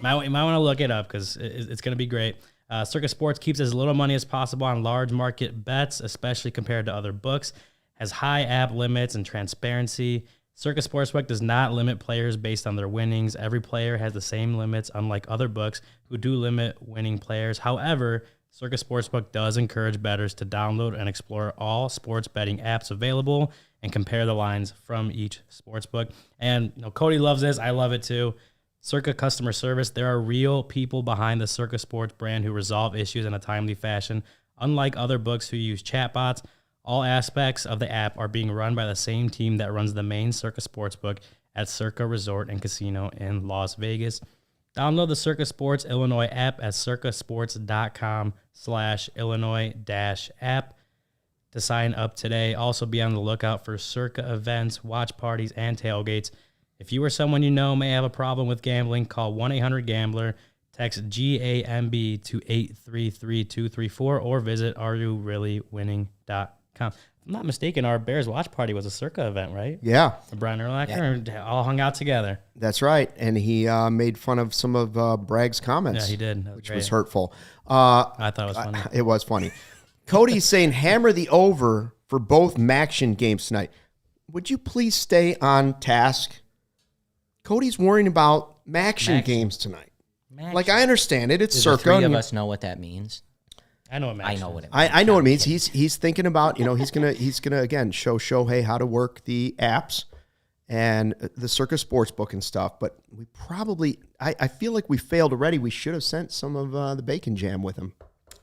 might want to look it up because it's going to be great. Circa Sports keeps as little money as possible on large market bets, especially compared to other books. Has high app limits and transparency. Circa Sportsbook does not limit players based on their winnings. Every player has the same limits, unlike other books who do limit winning players. However, Circa Sportsbook does encourage bettors to download and explore all sports betting apps available and compare the lines from each sportsbook. And Cody loves this. I love it too. Circa customer service. There are real people behind the Circa Sports brand who resolve issues in a timely fashion. Unlike other books who use chatbots, all aspects of the app are being run by the same team that runs the main Circa Sportsbook at Circa Resort and Casino in Las Vegas. Download the Circa Sports Illinois app at circasports.com/Illinois-app to sign up today. Also be on the lookout for Circa events, watch parties, and tailgates. If you or someone you know may have a problem with gambling, call 1-800-GAMBLER, text GAMB to 833-234, or visit areyoureallywinning.com. If I'm not mistaken, our Bears watch party was a Circa event, right? Yeah. Brian Urlacher all hung out together. That's right. And he made fun of some of Bragg's comments. Yeah, he did. Which was hurtful. I thought it was funny. It was funny. Cody's saying hammer the over for both Maction games tonight. Would you please stay on task? Cody's worrying about Maction games tonight. Like, I understand it. It's Does Circa. the three of us know what that means? I know what I know what it means. I know what it means. He's thinking about, he's gonna again show Shohei how to work the apps and the Circa Sportsbook and stuff. But we probably, I feel like we failed already. We should have sent some of the bacon jam with him.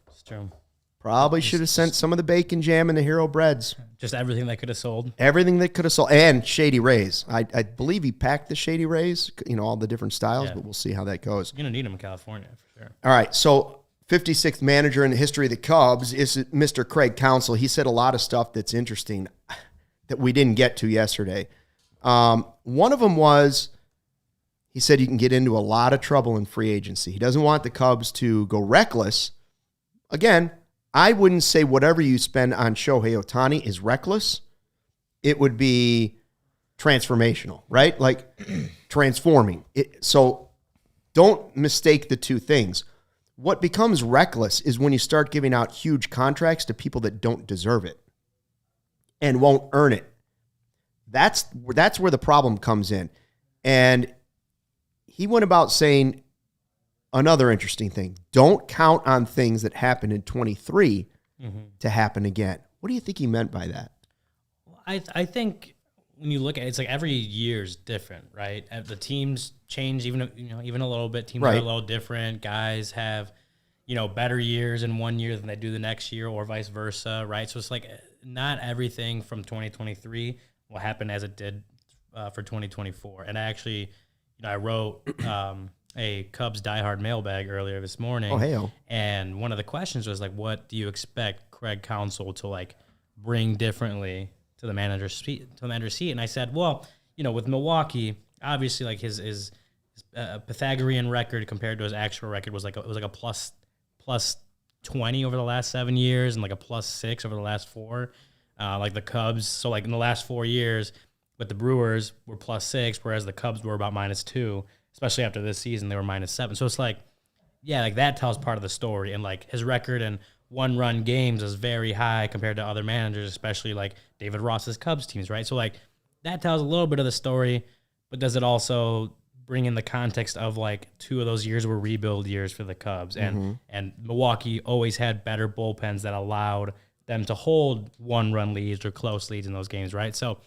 It's true. Probably should have sent some of the bacon jam and the Hero Breads. Just everything that could have sold. Everything that could have sold. And Shady Rays. I believe he packed the Shady Rays, all the different styles, but we'll see how that goes. You're going to need them in California for sure. All right, so 56th manager in the history of the Cubs is Mr. Craig Counsell. He said a lot of stuff that's interesting that we didn't get to yesterday. One of them was he said you can get into a lot of trouble in free agency. He doesn't want the Cubs to go reckless. Again, I wouldn't say whatever you spend on Shohei Ohtani is reckless. It would be transformational, right? Like transforming. So don't mistake the two things. What becomes reckless is when you start giving out huge contracts to people that don't deserve it and won't earn it. That's where the problem comes in. And he went about saying another interesting thing. Don't count on things that happened in 23 to happen again. What do you think he meant by that? I think when you look at it, it's like every year is different, right? The teams change even a little bit. Teams are a little different. Guys have, better years in one year than they do the next year or vice versa, right? So it's like not everything from 2023 will happen as it did for 2024. And I actually, I wrote a Cubs diehard mailbag earlier this morning. Oh, hey-o. And one of the questions was like, what do you expect Craig Counsell to like bring differently to the manager's seat? And I said, well, with Milwaukee, obviously like his Pythagorean record compared to his actual record was like a plus 20 over the last 7 years and like a plus 6 over the last 4. Like the Cubs, so like in the last 4 years, but the Brewers were plus 6, whereas the Cubs were about -2. Especially after this season, they were -7. So it's like, yeah, like that tells part of the story. And like his record in one-run games is very high compared to other managers, especially like David Ross's Cubs teams, right? So like that tells a little bit of the story, but does it also bring in the context of like 2 of those years were rebuild years for the Cubs, and Milwaukee always had better bullpens that allowed them to hold one-run leads or close leads in those games, right? So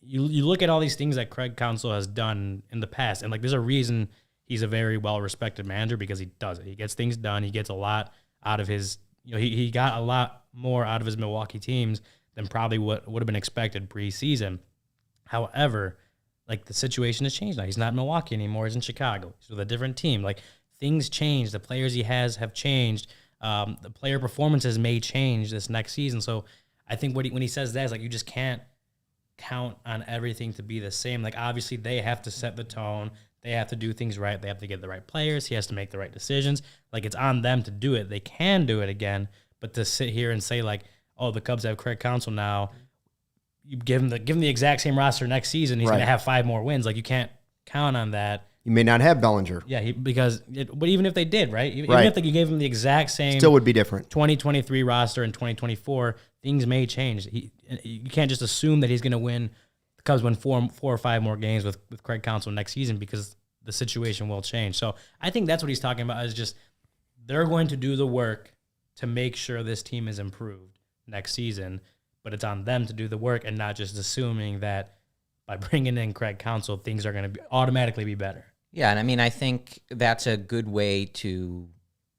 you look at all these things that Craig Counsell has done in the past, and like there's a reason he's a very well-respected manager because he does it. He gets things done. He gets a lot out of his, he got a lot more out of his Milwaukee teams than probably what would have been expected preseason. However, like the situation has changed now. He's not in Milwaukee anymore. He's in Chicago. He's with a different team. Like things change. The players he has have changed. The player performances may change this next season. So I think when he says that, it's like you just can't count on everything to be the same. Like obviously they have to set the tone. They have to do things right. They have to get the right players. He has to make the right decisions. Like it's on them to do it. They can do it again, but to sit here and say like, oh, the Cubs have Craig Counsell now, you give him the exact same roster next season, he's going to have 5 more wins. Like you can't count on that. You may not have Bellinger. Yeah, but even if they did, right? Even if you gave him the exact same, still would be different. 2023 roster in 2024, things may change. You can't just assume that he's going to win. The Cubs win 4 or 5 more games with Craig Counsell next season because the situation will change. So I think that's what he's talking about is just they're going to do the work to make sure this team is improved next season, but it's on them to do the work and not just assuming that by bringing in Craig Counsell, things are going to automatically be better. Yeah, and I mean, I think that's a good way to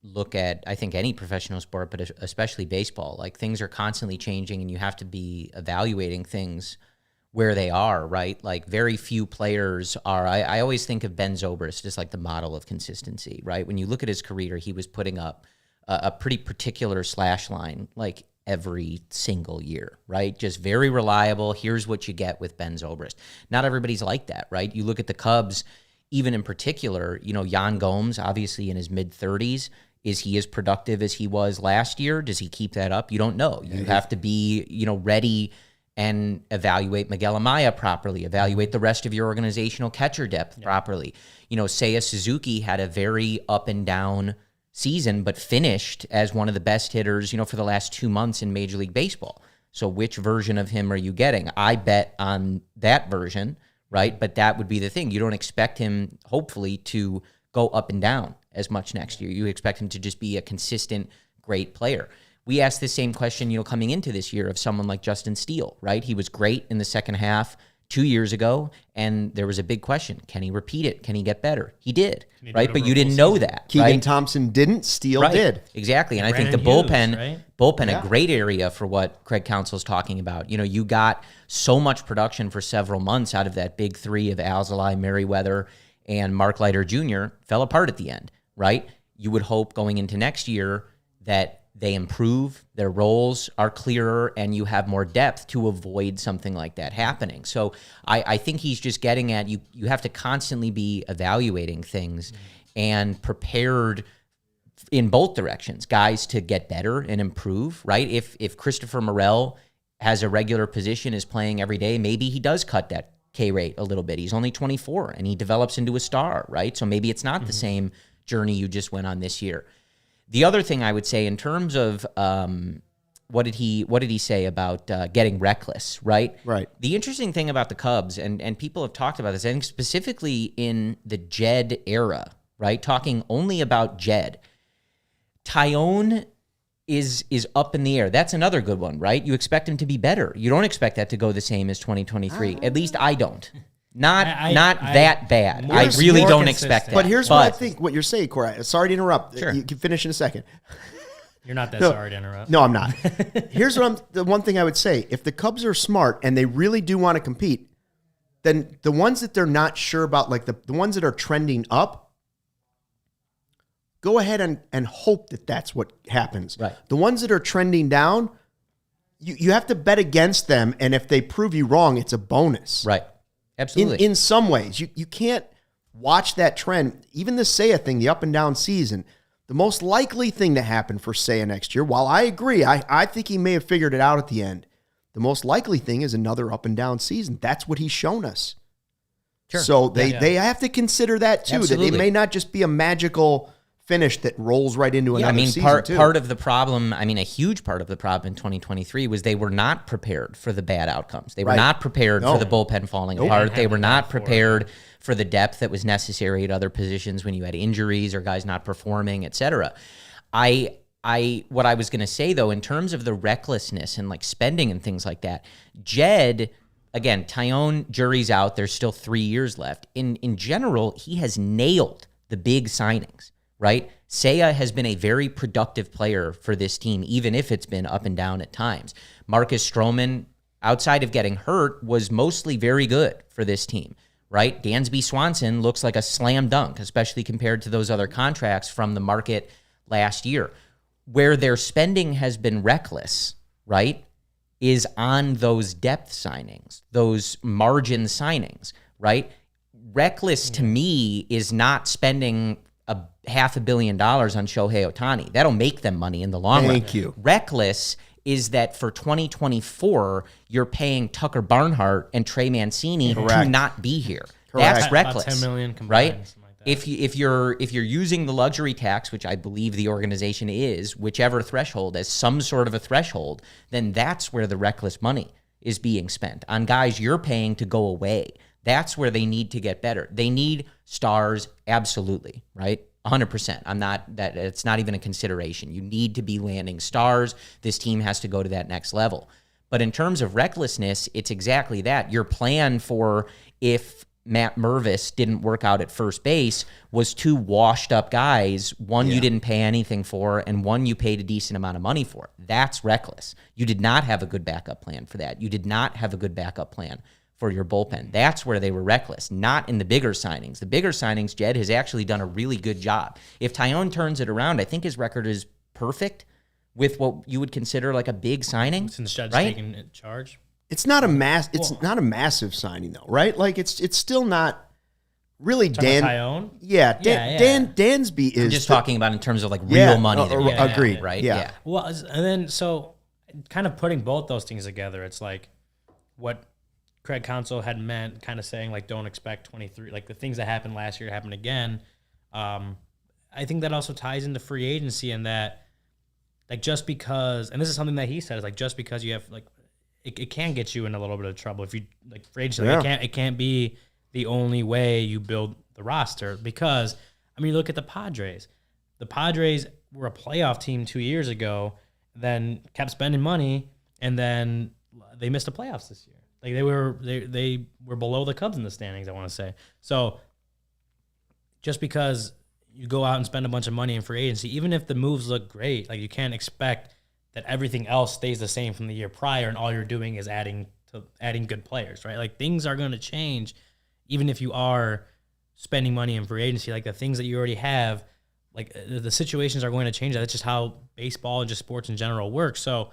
look at, I think, any professional sport, but especially baseball. Like, things are constantly changing, and you have to be evaluating things where they are, right? Like, very few players are. I always think of Ben Zobrist as like the model of consistency, right? When you look at his career, he was putting up a pretty particular slash line, like, every single year, right? Just very reliable. Here's what you get with Ben Zobrist. Not everybody's like that, right? You look at the Cubs, even in particular, Yan Gomes, obviously in his mid-30s, is he as productive as he was last year? Does he keep that up? You don't know. You have to be, ready and evaluate Miguel Amaya properly, evaluate the rest of your organizational catcher depth properly. Seiya Suzuki had a very up and down season, but finished as one of the best hitters, for the last 2 months in Major League Baseball. So which version of him are you getting? I bet on that version, right? But that would be the thing. You don't expect him, hopefully, to go up and down as much next year. You expect him to just be a consistent, great player. We asked the same question, coming into this year of someone like Justin Steele, right? He was great in the second half 2 years ago, and there was a big question. Can he repeat it? Can he get better? He did, right? But you didn't know that, Keegan right? Thompson didn't. Steele did. Exactly. And I think Brandon the Hughes, bullpen, Yeah. a great area for what Craig Counsell's talking about. You got so much production for several months out of that big three of ALLCITY, Merriweather, and Mark Leiter Jr. fell apart at the end, right? You would hope going into next year that they improve, their roles are clearer, and you have more depth to avoid something like that happening. So I think he's just getting at you have to constantly be evaluating things and prepared in both directions, guys to get better and improve, right? If Christopher Morel has a regular position, is playing every day, maybe he does cut that K rate a little bit. He's only 24 and he develops into a star, right? So maybe it's not the same journey you just went on this year. The other thing I would say in terms of what did he say about getting reckless, right? Right. The interesting thing about the Cubs, and people have talked about this, I think specifically in the Jed era, right? Talking only about Jed. Taillon is up in the air. That's another good one, right? You expect him to be better. You don't expect that to go the same as 2023. At least I don't. Not that bad. I really don't expect that. But here's what I think, what you're saying, Corey. Sorry to interrupt. Sure. You can finish in a second. You're not that sorry to interrupt. No, I'm not. Here's the one thing I would say. If the Cubs are smart and they really do want to compete, then the ones that they're not sure about, like the ones that are trending up, go ahead and hope that that's what happens. Right. The ones that are trending down, you have to bet against them, and if they prove you wrong, it's a bonus. Right. Absolutely. In some ways, you can't watch that trend. Even the Seiya thing, the up and down season, the most likely thing to happen for Seiya next year, while I agree, I think he may have figured it out at the end, the most likely thing is another up and down season. That's what he's shown us. Sure. So they have to consider that too, Absolutely. that it may not just be a magical finish that rolls right into another season part of the problem, a huge part of the problem in 2023 was they were not prepared for the bad outcomes. They were not prepared for the bullpen falling apart. They were not prepared for the depth that was necessary at other positions when you had injuries or guys not performing, et cetera. What I was going to say, though, in terms of the recklessness and like spending and things like that, Jed, again, Taillon, jury's out. There's still 3 years left. In general, he has nailed the big signings. Right? Seiya has been a very productive player for this team, even if it's been up and down at times. Marcus Stroman, outside of getting hurt, was mostly very good for this team, right? Dansby Swanson looks like a slam dunk, especially compared to those other contracts from the market last year. Where their spending has been reckless, right, is on those depth signings, those margin signings, right? Reckless to me is not spending $500 million on Shohei Ohtani. That'll make them money in the long run. Thank you. Reckless is that for 2024, you're paying Tucker Barnhart and Trey Mancini to not be here. Correct. That's reckless. About 10 million combined, right? something like that. If you're using the luxury tax, which I believe the organization is, whichever threshold as some sort of a threshold, then that's where the reckless money is being spent on guys you're paying to go away. That's where they need to get better. They need stars, absolutely, right? 100%. It's not even a consideration. You need to be landing stars. This team has to go to that next level. But in terms of recklessness, it's exactly that. Your plan for if Matt Mervis didn't work out at first base was 2 washed up guys, one you didn't pay anything for, and one you paid a decent amount of money for. That's reckless. You did not have a good backup plan for that. You did not have a good backup plan for your bullpen. That's where they were reckless, not in the bigger signings. The bigger signings, Jed has actually done a really good job. If Taillon turns it around, I think his record is perfect with what you would consider like a big signing. Since Jed's right? taking charge. It's not a not a massive signing though, right? Like it's still not really Taillon? Dansby is I'm just talking about in terms of like real money. That you're agreed. getting, right? Yeah. Well, and then so kind of putting both those things together, it's like what Craig Counsell had meant, kind of saying like don't expect 23, like the things that happened last year to happen again. I think that also ties into free agency, and that, like, just because, and this is something that he said, is like, just because you have, like, it can get you in a little bit of trouble if you, like, free agency. Like, it can't be the only way you build the roster, because, I mean, look at the Padres. The Padres were a playoff team 2 years ago, then kept spending money, and then they missed the playoffs this year. Like, they were below the Cubs in the standings, I want to say. So just because you go out and spend a bunch of money in free agency, even if the moves look great, like, you can't expect that everything else stays the same from the year prior and all you're doing is adding good players, right? Like, things are going to change even if you are spending money in free agency. Like, the things that you already have, like, the situations are going to change. That's just how baseball and just sports in general works. So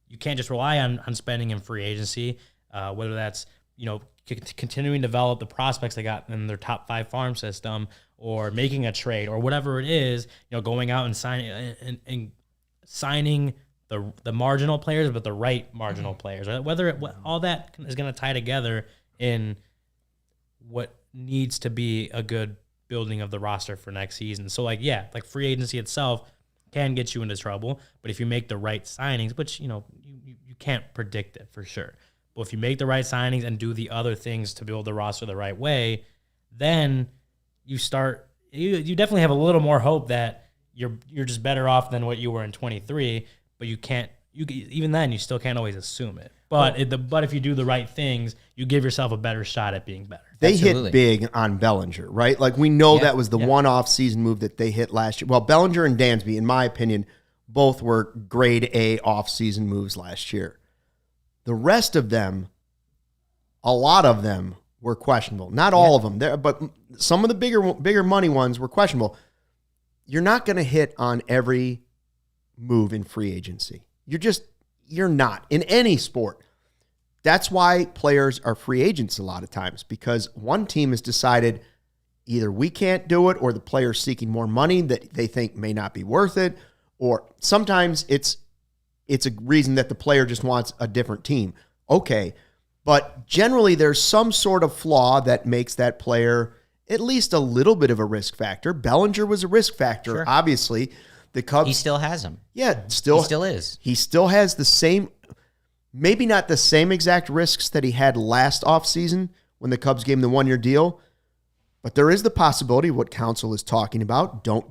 you can't just rely on spending in free agency, whether that's, continuing to develop the prospects they got in their top 5 farm system, or making a trade, or whatever it is, going out and signing the marginal players, but the right marginal players. Whether all that is going to tie together in what needs to be a good building of the roster for next season. So, like, free agency itself can get you into trouble, but if you make the right signings, which, you can't predict it for sure, but if you make the right signings and do the other things to build the roster the right way, then you definitely have a little more hope that you're just better off than what you were in 23, but even then you still can't always assume it. But if you do the right things, you give yourself a better shot at being better. They hit big on Bellinger, right? Like, we know that was the one off-season move that they hit last year. Well, Bellinger and Dansby, in my opinion, both were grade A off-season moves last year. The rest of them, a lot of them, were questionable. Not all of them, but some of the bigger money ones were questionable. You're not going to hit on every move in free agency. You're not in any sport. That's why players are free agents a lot of times, because one team has decided either we can't do it, or the player's seeking more money that they think may not be worth it, or sometimes it's a reason that the player just wants a different team. Okay, but generally there's some sort of flaw that makes that player at least a little bit of a risk factor. Bellinger was a risk factor, obviously. The Cubs, he still has them. Yeah, he still is. He still has the same, maybe not the same exact risks that he had last offseason when the Cubs gave him the 1-year deal, but there is the possibility of what Counsell is talking about. Don't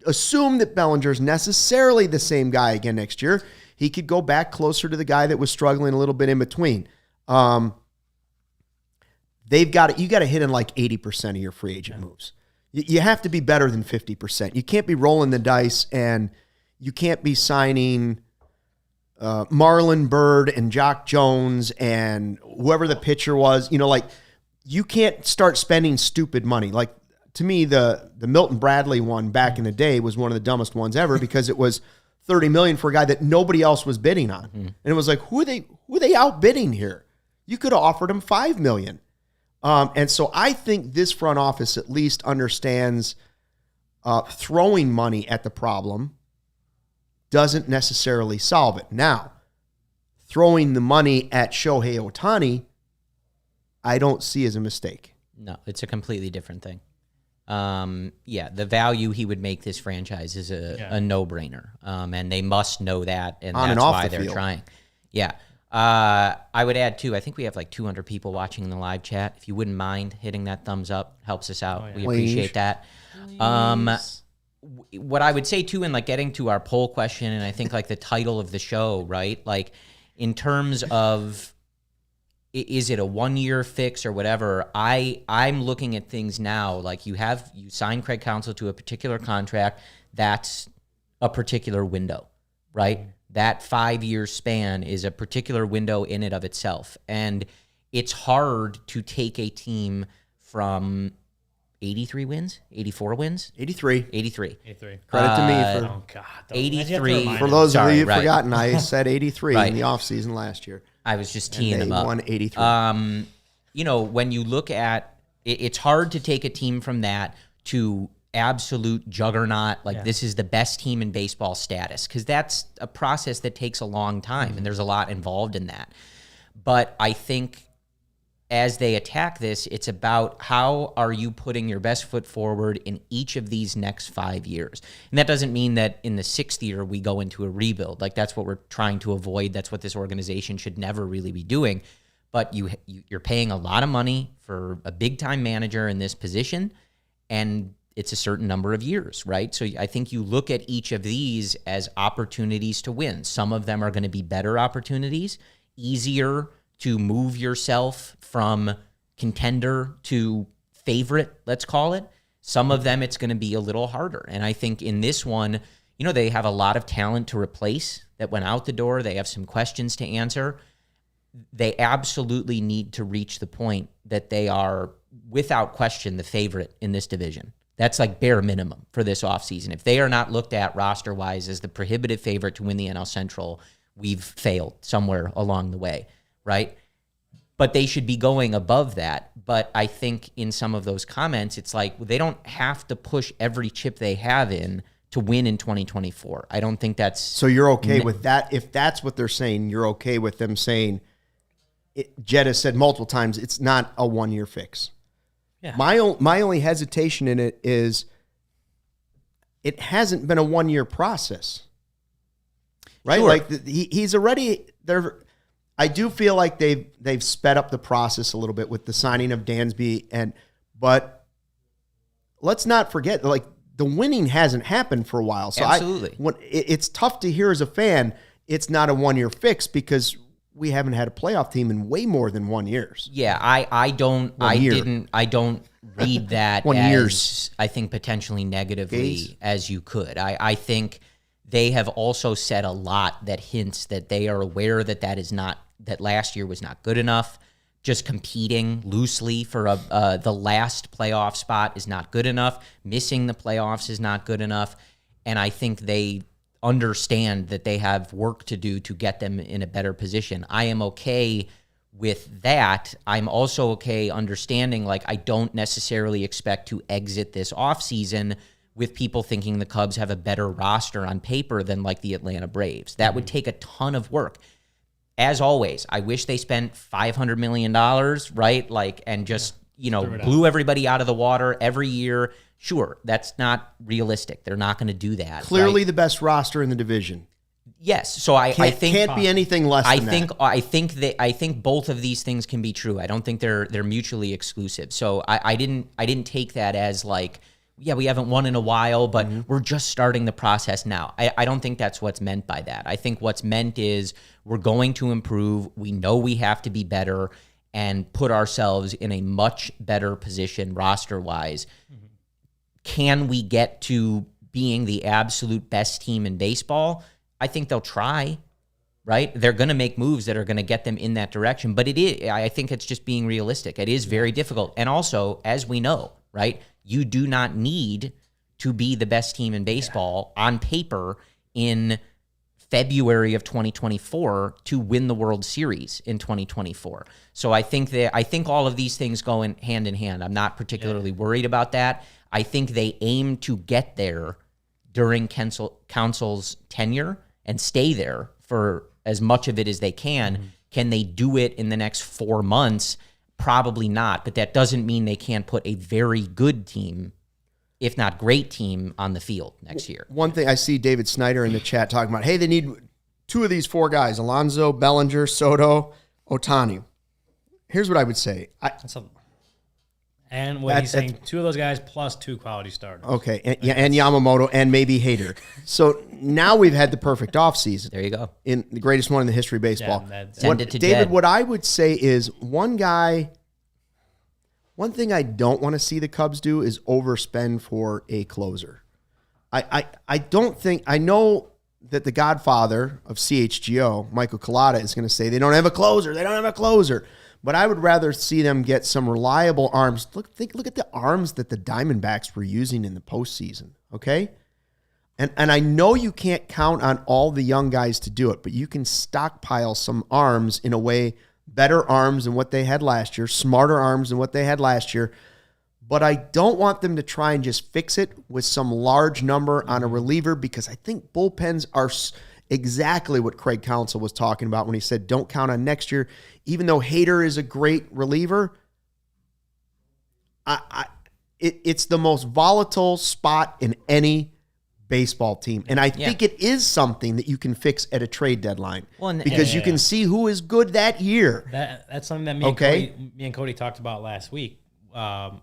assume that Bellinger is necessarily the same guy again next year. He could go back closer to the guy that was struggling a little bit in between. You got to hit in like 80% of your free agent moves. You have to be better than 50%. You can't be rolling the dice, and you can't be signing Marlon Byrd and Jock Jones and whoever the pitcher was. You can't start spending stupid money. Like, to me, the Milton Bradley one back in the day was one of the dumbest ones ever, because it was $30 million for a guy that nobody else was bidding on. And it was like, who are they outbidding here? You could have offered him $5 million. And so I think this front office at least understands throwing money at the problem doesn't necessarily solve it. Now, throwing the money at Shohei Ohtani, I don't see as a mistake. No, it's a completely different thing. The value he would make this franchise is a no-brainer. And they must know that, and that's why they're trying. Yeah. I would add, too, I think we have like 200 people watching in the live chat. If you wouldn't mind hitting that thumbs up, helps us out. We appreciate that. What I would say, too, in like getting to our poll question, and I think like the title of the show, right? Like, in terms of, is it a 1-year fix or whatever? I'm looking at things now. Like, you signed Craig Counsell to a particular contract. That's a particular window, right? That 5-year span is a particular window in and of itself. And it's hard to take a team from 83 wins, 84 wins? 83. Credit to me for 83. For those of you who've forgotten, I said 83 in the offseason last year. I was just teeing them up. They won 83. When you look at it's hard to take a team from that to absolute juggernaut, this is the best team in baseball status, because that's a process that takes a long time, and there's a lot involved in that. But I think as they attack this, it's about how are you putting your best foot forward in each of these next 5 years. And that doesn't mean that in the 6th year we go into a rebuild. Like, that's what we're trying to avoid. That's what this organization should never really be doing. But you're paying a lot of money for a big-time manager in this position, and it's a certain number of years, right? So I think you look at each of these as opportunities to win. Some of them are going to be better opportunities, easier to move yourself from contender to favorite, let's call it. Some of them, it's going to be a little harder. And I think in this one, they have a lot of talent to replace that went out the door. They have some questions to answer. They absolutely need to reach the point that they are, without question, the favorite in this division. That's like bare minimum for this offseason. If they are not looked at roster-wise as the prohibitive favorite to win the NL Central, we've failed somewhere along the way, right? But they should be going above that. But I think in some of those comments, it's like they don't have to push every chip they have in to win in 2024. I don't think that's... So you're okay with that? If that's what they're saying, you're okay with them saying, Jed has said multiple times, it's not a one-year fix. Yeah. My only hesitation in it is it hasn't been a one-year process. Right? Sure. Like he's already there. I do feel like they've sped up the process a little bit with the signing of Dansby, but let's not forget, like, the winning hasn't happened for a while. So absolutely, it's tough to hear as a fan. It's not a one-year fix because we haven't had a playoff team in way more than 1 year. Yeah, I don't read that 1 as years. I think potentially negatively as you could. I think they have also said a lot that hints that they are aware that last year was not good enough. Just competing loosely for the last playoff spot is not good enough. Missing the playoffs is not good enough. And I think they understand that they have work to do to get them in a better position. I am okay with that. I'm also okay understanding, like, I don't necessarily expect to exit this offseason with people thinking the Cubs have a better roster on paper than, like, the Atlanta Braves. That would take a ton of work. As always, I wish they spent $500 million, right? Like, and just, blew everybody out of the water every year. Sure, that's not realistic. They're not going to do that. Clearly right? the best roster in the division. Yes, so I think can't be anything less than that. I think both of these things can be true. I don't think they're mutually exclusive. So I didn't take that as like, yeah, we haven't won in a while, but we're just starting the process now. I don't think that's what's meant by that. I think what's meant is we're going to improve. We know we have to be better and put ourselves in a much better position roster-wise. Can we get to being the absolute best team in baseball? I think they'll try, right? They're going to make moves that are going to get them in that direction. But I think it's just being realistic. It is very difficult. And also, as we know, right, you do not need to be the best team in baseball on paper in February of 2024 to win the World Series in 2024. So I think all of these things go hand in hand. I'm not particularly worried about that. I think they aim to get there during Counsell's tenure and stay there for as much of it as they can. Can they do it in the next 4 months? Probably not, but that doesn't mean they can't put a very good team, if not great team, on the field next year. One thing, I see David Snyder in the chat talking about, hey, they need 2 of these 4 guys, Alonso, Bellinger, Soto, Ohtani. Here's what I would say. And what he's saying, 2 of those guys plus 2 quality starters. Okay, and Yamamoto and maybe Hader. So now we've had the perfect offseason. There you go. In the greatest one in the history of baseball. Send it to David, Jed. what I would say is one thing I don't want to see the Cubs do is overspend for a closer. I don't think, I know that the godfather of CHGO, Michael Collada, is going to say they don't have a closer. But I would rather see them get some reliable arms. Look at the arms that the Diamondbacks were using in the postseason, okay? And I know you can't count on all the young guys to do it, but you can stockpile some arms in a way, better arms than what they had last year, smarter arms than what they had last year. But I don't want them to try and just fix it with some large number on a reliever because I think bullpens are, exactly what Craig Counsell was talking about when he said, don't count on next year. Even though Hader is a great reliever, it's the most volatile spot in any baseball team. And I think it is something that you can fix at a trade deadline because you can see who is good that year. That's something that me and Cody talked about last week. At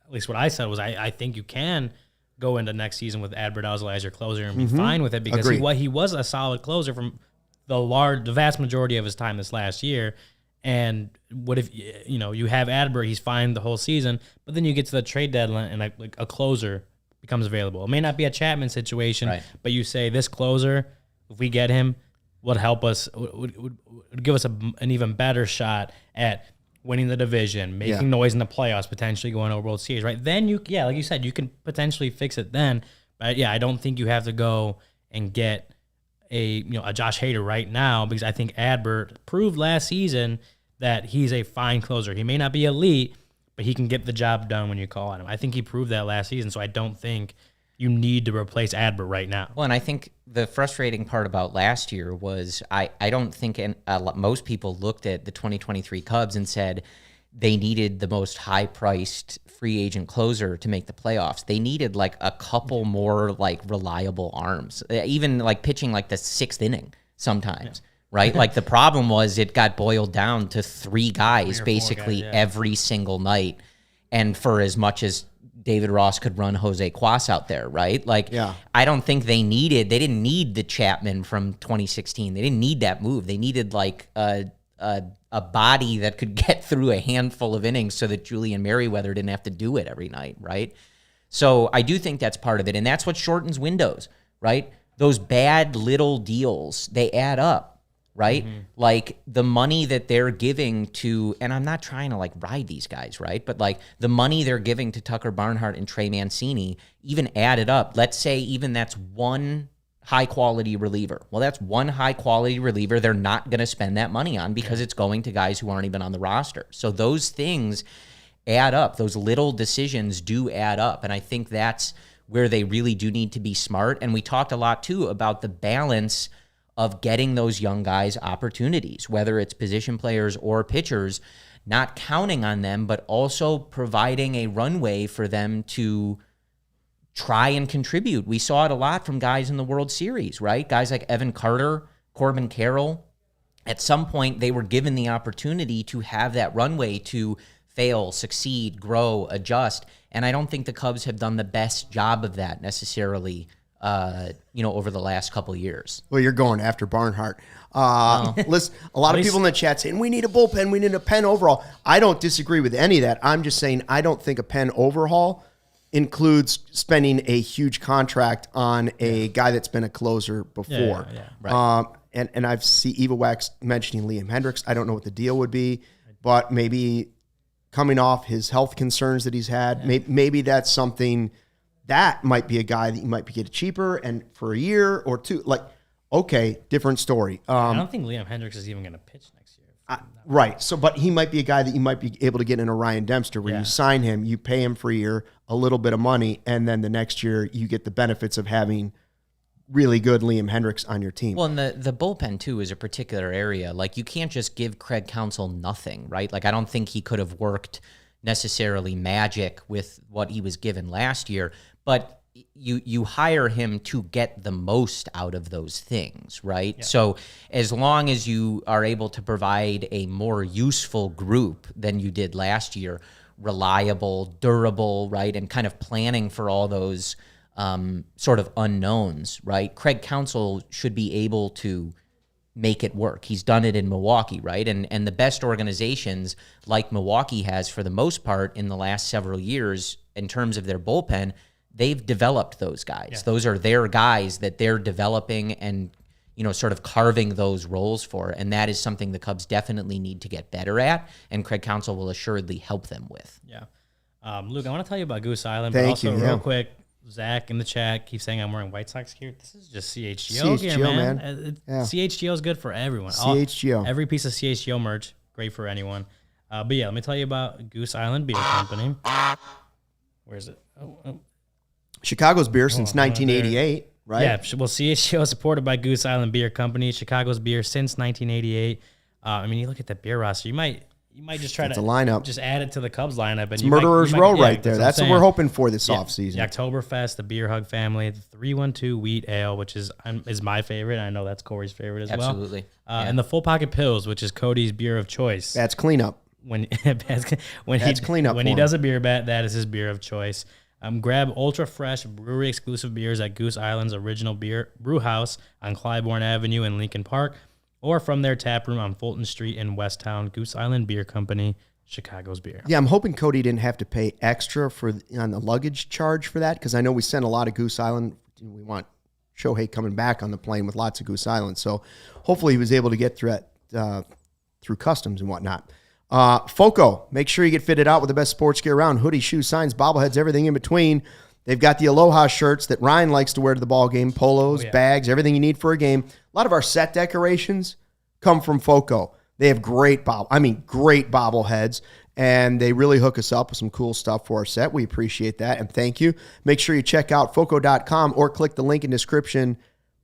least what I said was I think you can go into next season with Adbert Alzolay as your closer and be fine with it because he was a solid closer from the vast majority of his time this last year. And what if you have Adbert, he's fine the whole season, but then you get to the trade deadline and like a closer becomes available. It may not be a Chapman situation, but you say this closer, if we get him, would help us, would give us an even better shot at winning the division, making noise in the playoffs, potentially going to a World Series, right? Then like you said, you can potentially fix it then. But I don't think you have to go and get a Josh Hader right now because I think Adbert proved last season that he's a fine closer. He may not be elite, but he can get the job done when you call on him. I think he proved that last season, so I don't think you need to replace Adbert right now. Well, and I think the frustrating part about last year was I don't think most people looked at the 2023 Cubs and said they needed the most high-priced free agent closer to make the playoffs. They needed like a couple more like reliable arms, even like pitching like the sixth inning sometimes. Right? Like the problem was it got boiled down to three guys basically every single night. And for as much as David Ross could run Jose Cuas out there, right? Like, I don't think they didn't need the Chapman from 2016. They didn't need that move. They needed like a body that could get through a handful of innings so that Julian Merriweather didn't have to do it every night, right? So I do think that's part of it. And that's what shortens windows, right? Those bad little deals, they add up. Right? Like the money that they're giving to, and I'm not trying to like ride these guys, right? But like the money they're giving to Tucker Barnhart and Trey Mancini, even added up, let's say even that's one high quality reliever. Well, that's one high quality reliever they're not going to spend that money on because it's going to guys who aren't even on the roster. So those things add up. Those little decisions do add up. And I think that's where they really do need to be smart. And we talked a lot too about the balance of getting those young guys opportunities, whether it's position players or pitchers, not counting on them, but also providing a runway for them to try and contribute. We saw it a lot from guys in the World Series, right? Guys like Evan Carter, Corbin Carroll. At some point, they were given the opportunity to have that runway to fail, succeed, grow, adjust. And I don't think the Cubs have done the best job of that necessarily over the last couple of years. Well, you're going after Barnhart. Listen, a lot of people in the chat saying, we need a bullpen, we need a pen overhaul. I don't disagree with any of that. I'm just saying I don't think a pen overhaul includes spending a huge contract on a guy that's been a closer before. Right. And I've seen Eva Wax mentioning Liam Hendricks. I don't know what the deal would be, but maybe coming off his health concerns that he's had, maybe that's something that might be a guy that you might get cheaper and for a year or two. Like, okay, different story. I don't think Liam Hendricks is even going to pitch next year. Right. So, but he might be a guy that you might be able to get in a Ryan Dempster where you sign him, you pay him for a year, a little bit of money, and then the next year you get the benefits of having really good Liam Hendricks on your team. Well, and the bullpen, too, is a particular area. Like, you can't just give Craig Counsell nothing, right? Like, I don't think he could have worked necessarily magic with what he was given last year, but you hire him to get the most out of those things, right? Yeah. So as long as you are able to provide a more useful group than you did last year, reliable, durable, right, and kind of planning for all those sort of unknowns, right? Craig Counsell should be able to make it work. He's done it in Milwaukee, right? And the best organizations like Milwaukee has for the most part in the last several years in terms of their bullpen, they've developed those guys. Yeah. Those are their guys that they're developing and, sort of carving those roles for. And that is something the Cubs definitely need to get better at. And Craig Counsell will assuredly help them with. Yeah. Luke, I want to tell you about Goose Island, Thank you, real quick, Zach in the chat keeps saying I'm wearing White Sox gear. This is just CHGO gear, man. CHGO is good for everyone. CHGO. Every piece of CHGO merch, great for anyone. But yeah, let me tell you about Goose Island Beer Company. Where is it? Chicago's beer since 1988. right? Yeah, well, CHGO is supported by Goose Island Beer Company, Chicago's beer since 1988. I mean, you look at the beer roster, you might just try It's to a lineup. just add it to the Cubs lineup. And It's Murderer's Row right there. That's what we're hoping for this Yeah, offseason. The Oktoberfest, the Beer Hug family, the 312 Wheat Ale, which is my favorite. I know that's Corey's favorite as well. Absolutely. And the Full Pocket Pills, which is Cody's beer of choice. That's cleanup. When That's cleanup when for he him. does a beer bet, that is his beer of choice. Grab ultra fresh brewery exclusive beers at Goose Island's original beer brew house on Clybourne Avenue in Lincoln Park, or from their tap room on Fulton Street in Westtown. Goose Island Beer Company, Chicago's beer. Yeah, I'm hoping Cody didn't have to pay extra on the luggage charge for that, because I know we sent a lot of Goose Island. We want Shohei coming back on the plane with lots of Goose Island, so hopefully he was able to get through through customs and whatnot. FOCO, make sure you get fitted out with the best sports gear around. Hoodies, shoes, signs, bobbleheads, everything in between. They've got the Aloha shirts that Ryan likes to wear to the ball game, polos, bags, everything you need for a game. A lot of our set decorations come from FOCO. They have great bobbleheads, and they really hook us up with some cool stuff for our set. We appreciate that, and thank you. Make sure you check out FOCO.com or click the link in description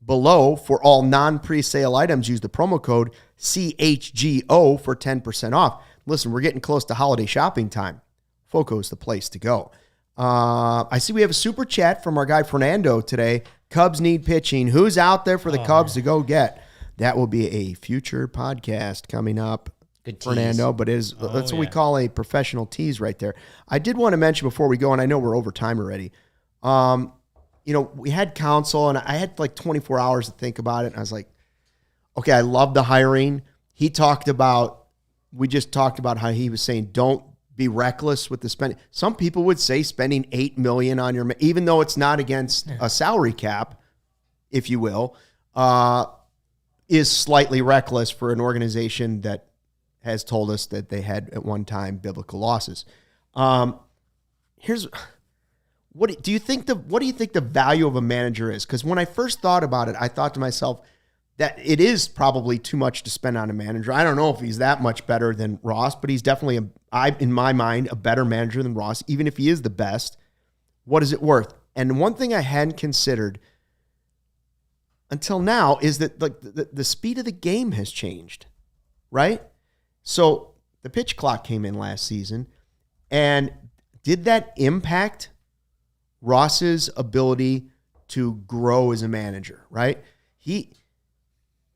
below for all non-presale items. Use the promo code CHGO for 10% off. Listen, we're getting close to holiday shopping time. FOCO is the place to go. I see we have a super chat from our guy Fernando today. Cubs need pitching. Who's out there for the Cubs to go get? That will be a future podcast coming up, Good tease. Fernando, but that's what we call a professional tease right there. I did want to mention before we go, and I know we're over time already, we had Counsell, and I had like 24 hours to think about it, and I was like, okay, I love the hiring. We just talked about how he was saying don't be reckless with the spending. Some people would say spending $8 million on your, even though it's not against a salary cap, if you will, is slightly reckless for an organization that has told us that they had at one time biblical losses. What do you think the value of a manager is? Because when I first thought about it, I thought to myself that it is probably too much to spend on a manager. I don't know if he's that much better than Ross, but he's definitely, in my mind, a better manager than Ross. Even if he is the best, what is it worth? And one thing I hadn't considered until now is that the speed of the game has changed, right? So the pitch clock came in last season, and did that impact Ross's ability to grow as a manager, right?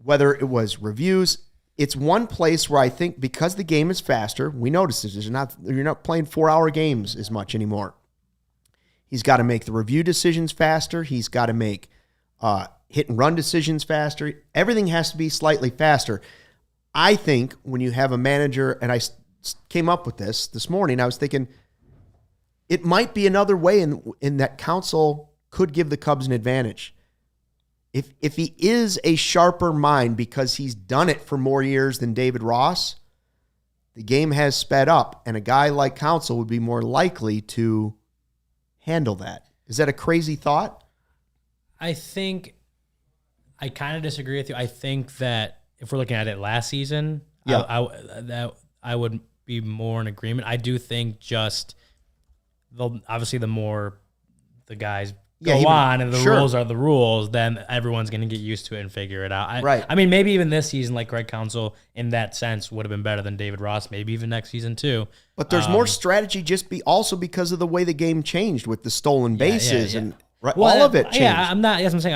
Whether it was reviews, it's one place where I think because the game is faster, we noticed this. You're not playing 4-hour games as much anymore. He's got to make the review decisions faster. He's got to make hit and run decisions faster. Everything has to be slightly faster. I think when you have a manager, and I came up with this morning, I was thinking it might be another way in that Counsell could give the Cubs an advantage. If he is a sharper mind because he's done it for more years than David Ross, the game has sped up, and a guy like Counsell would be more likely to handle that. Is that a crazy thought? I think I kind of disagree with you. I think that if we're looking at it last season, I would be more in agreement. I do think just obviously the more the guys go on and the rules are the rules, then everyone's going to get used to it and figure it out. Right. I mean, maybe even this season, like Craig Counsell, in that sense, would have been better than David Ross. Maybe even next season too. But there's more strategy also because of the way the game changed with the stolen bases and all of it changed. Yeah, I'm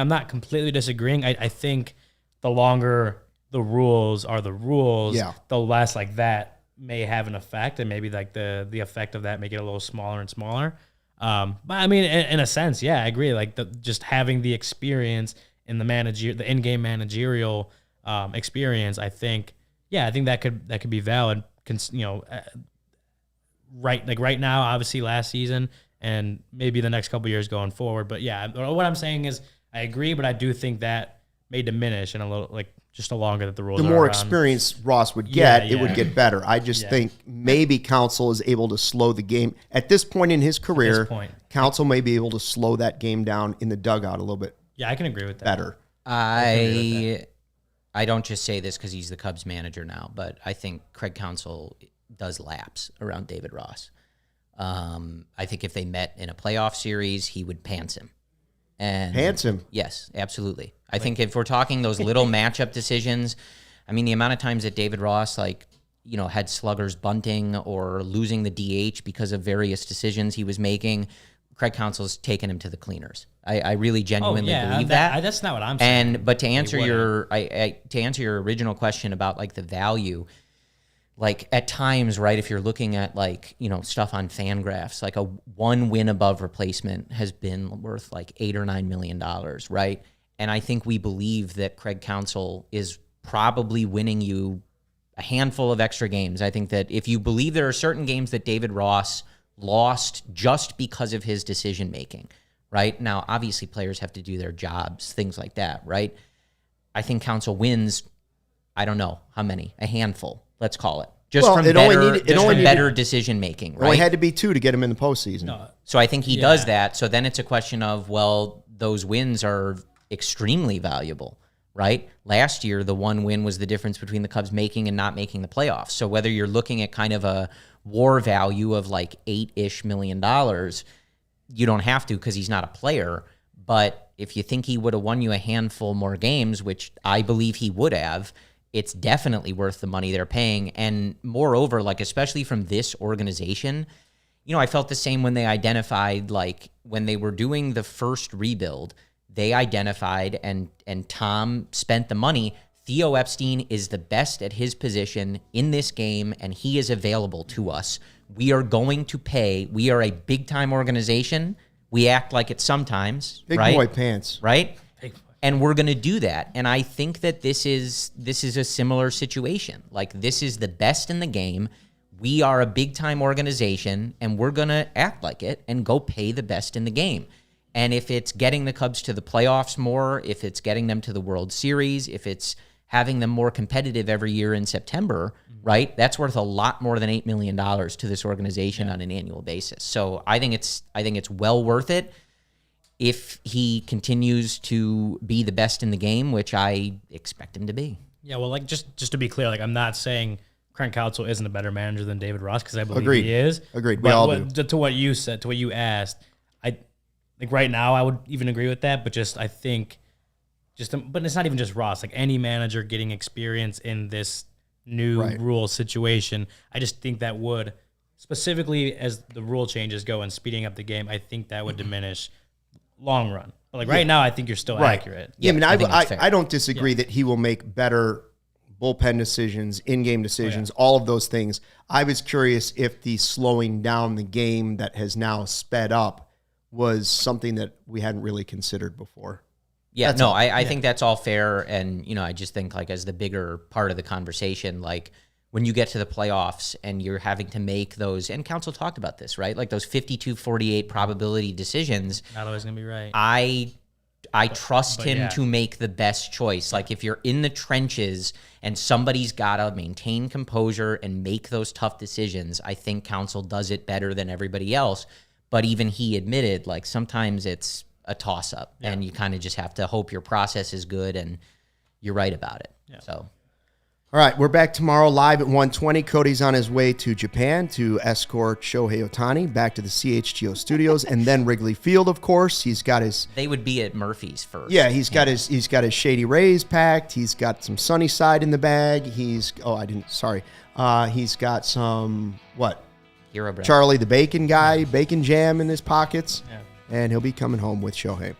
not completely disagreeing. I think the longer the rules are the rules, the less like that may have an effect, and maybe like the effect of that make it a little smaller and smaller. But I mean, in a sense, yeah, I agree. Like just having the experience in the in-game managerial experience, I think that could be valid. Right now, obviously last season, and maybe the next couple years going forward. But yeah, what I'm saying is I agree, but I do think that may diminish in a little just the longer that the rules. The are more around. experience Ross would get, it would get better. I just think maybe Counsell is able to slow the game at this point in his career. Counsell may be able to slow that game down in the dugout a little bit. Yeah, I can agree with that. Better. I don't just say this because he's the Cubs manager now, but I think Craig Counsell does laps around David Ross. I think if they met in a playoff series, he would pants him. And handsome. Yes, absolutely. I think if we're talking those little matchup decisions, I mean, the amount of times that David Ross, had sluggers bunting or losing the DH because of various decisions he was making, Craig Counsell's taken him to the cleaners. I really genuinely believe that. That's not what I'm saying. But to answer your original question about the value, at times, right, if you're looking at stuff on FanGraphs, a 1 win above replacement has been worth $8 or $9 million, right? And I think we believe that Craig Counsell is probably winning you a handful of extra games. I think that if you believe there are certain games that David Ross lost just because of his decision making, right? Now, obviously, players have to do their jobs, things like that, right? I think Counsell wins, I don't know how many, a handful, let's call it. Just from better decision making, right? It only had to be 2 to get him in the postseason. No. So I think he does that. So then it's a question of, those wins are extremely valuable, right? Last year, the 1 win was the difference between the Cubs making and not making the playoffs. So whether you're looking at kind of a war value of $8-ish million, you don't have to because he's not a player. But if you think he would have won you a handful more games, which I believe he would have, it's definitely worth the money they're paying. And moreover, especially from this organization, I felt the same when they identified, when they were doing the first rebuild, they identified and Tom spent the money. Theo Epstein is the best at his position in this game, and he is available to us. We are going to pay. We are a big-time organization. We act like it sometimes, Big right? boy pants. Right? And we're going to do that. And I think that this is a similar situation. This is the best in the game. We are a big-time organization, and we're going to act like it and go pay the best in the game. And if it's getting the Cubs to the playoffs more, if it's getting them to the World Series, if it's having them more competitive every year in September, right? That's worth a lot more than $8 million to this organization on an annual basis. So I think it's well worth it if he continues to be the best in the game, which I expect him to be. Yeah, well, just to be clear, I'm not saying Craig Counsell isn't a better manager than David Ross because I believe he is. Agreed. We all do. To what you said, to what you asked, right now I would even agree with that. But I think but it's not even just Ross. Any manager getting experience in this new rule situation, I just think that would, specifically as the rule changes go and speeding up the game, I think that would diminish long run. But right now, I think you're still accurate. Yeah, I don't disagree that he will make better bullpen decisions, in-game decisions, all of those things. I was curious if the slowing down the game that has now sped up was something that we hadn't really considered before. Yeah, I think that's all fair. And, I just think as the bigger part of the conversation, when you get to the playoffs and you're having to make those, and Counsell talked about this, right? Those 52-48 probability decisions. Not always going to be right. I trust him to make the best choice. If you're in the trenches and somebody's got to maintain composure and make those tough decisions, I think Counsell does it better than everybody else. But even he admitted, sometimes it's a toss-up, and you kind of just have to hope your process is good and you're right about it. Yeah. So, all right, we're back tomorrow live at 1:20. Cody's on his way to Japan to escort Shohei Ohtani back to the CHGO studios and then Wrigley Field, of course. He's got his... They would be at Murphy's first. Yeah, he's got his Shady Rays packed. He's got some Sunnyside in the bag. He's got some, what? Hero bread. Charlie the Bacon guy, bacon jam in his pockets. Yeah. And he'll be coming home with Shohei.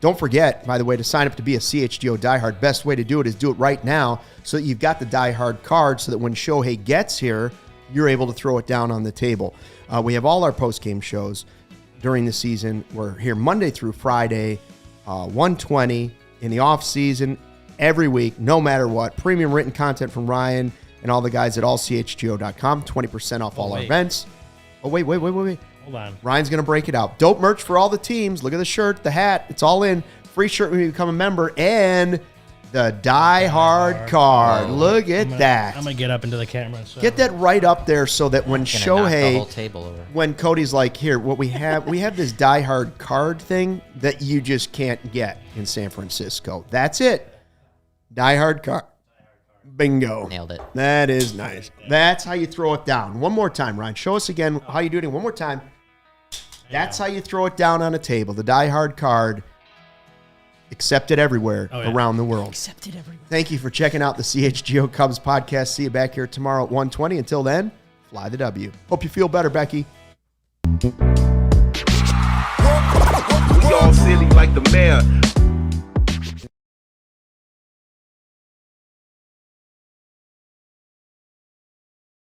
Don't forget, by the way, to sign up to be a CHGO diehard. Best way to do it is do it right now so that you've got the diehard card so that when Shohei gets here, you're able to throw it down on the table. We have all our post-game shows during the season. We're here Monday through Friday, 1:20 in the off-season, every week, no matter what. Premium written content from Ryan and all the guys at allchgo.com. 20% off all our events. Oh, wait. Hold on. Ryan's going to break it out. Dope merch for all the teams. Look at the shirt, the hat. It's all in. Free shirt when you become a member. And the Die Hard card. Look at that. I'm going to get up into the camera. So. Get that right up there so that when Shohei, the whole table over. When Cody's like, here, what we have this Die Hard card thing that you just can't get in San Francisco. That's it. Die Hard card. Bingo. Nailed it. That is nice. That's how you throw it down. One more time, Ryan. Show us again how you do it. One more time. That's how you throw it down on a table. The diehard card, accepted everywhere around the world. Accepted everywhere. Thank you for checking out the CHGO Cubs podcast. See you back here tomorrow at 1:20. Until then, fly the W. Hope you feel better, Becky. We all silly like the mayor.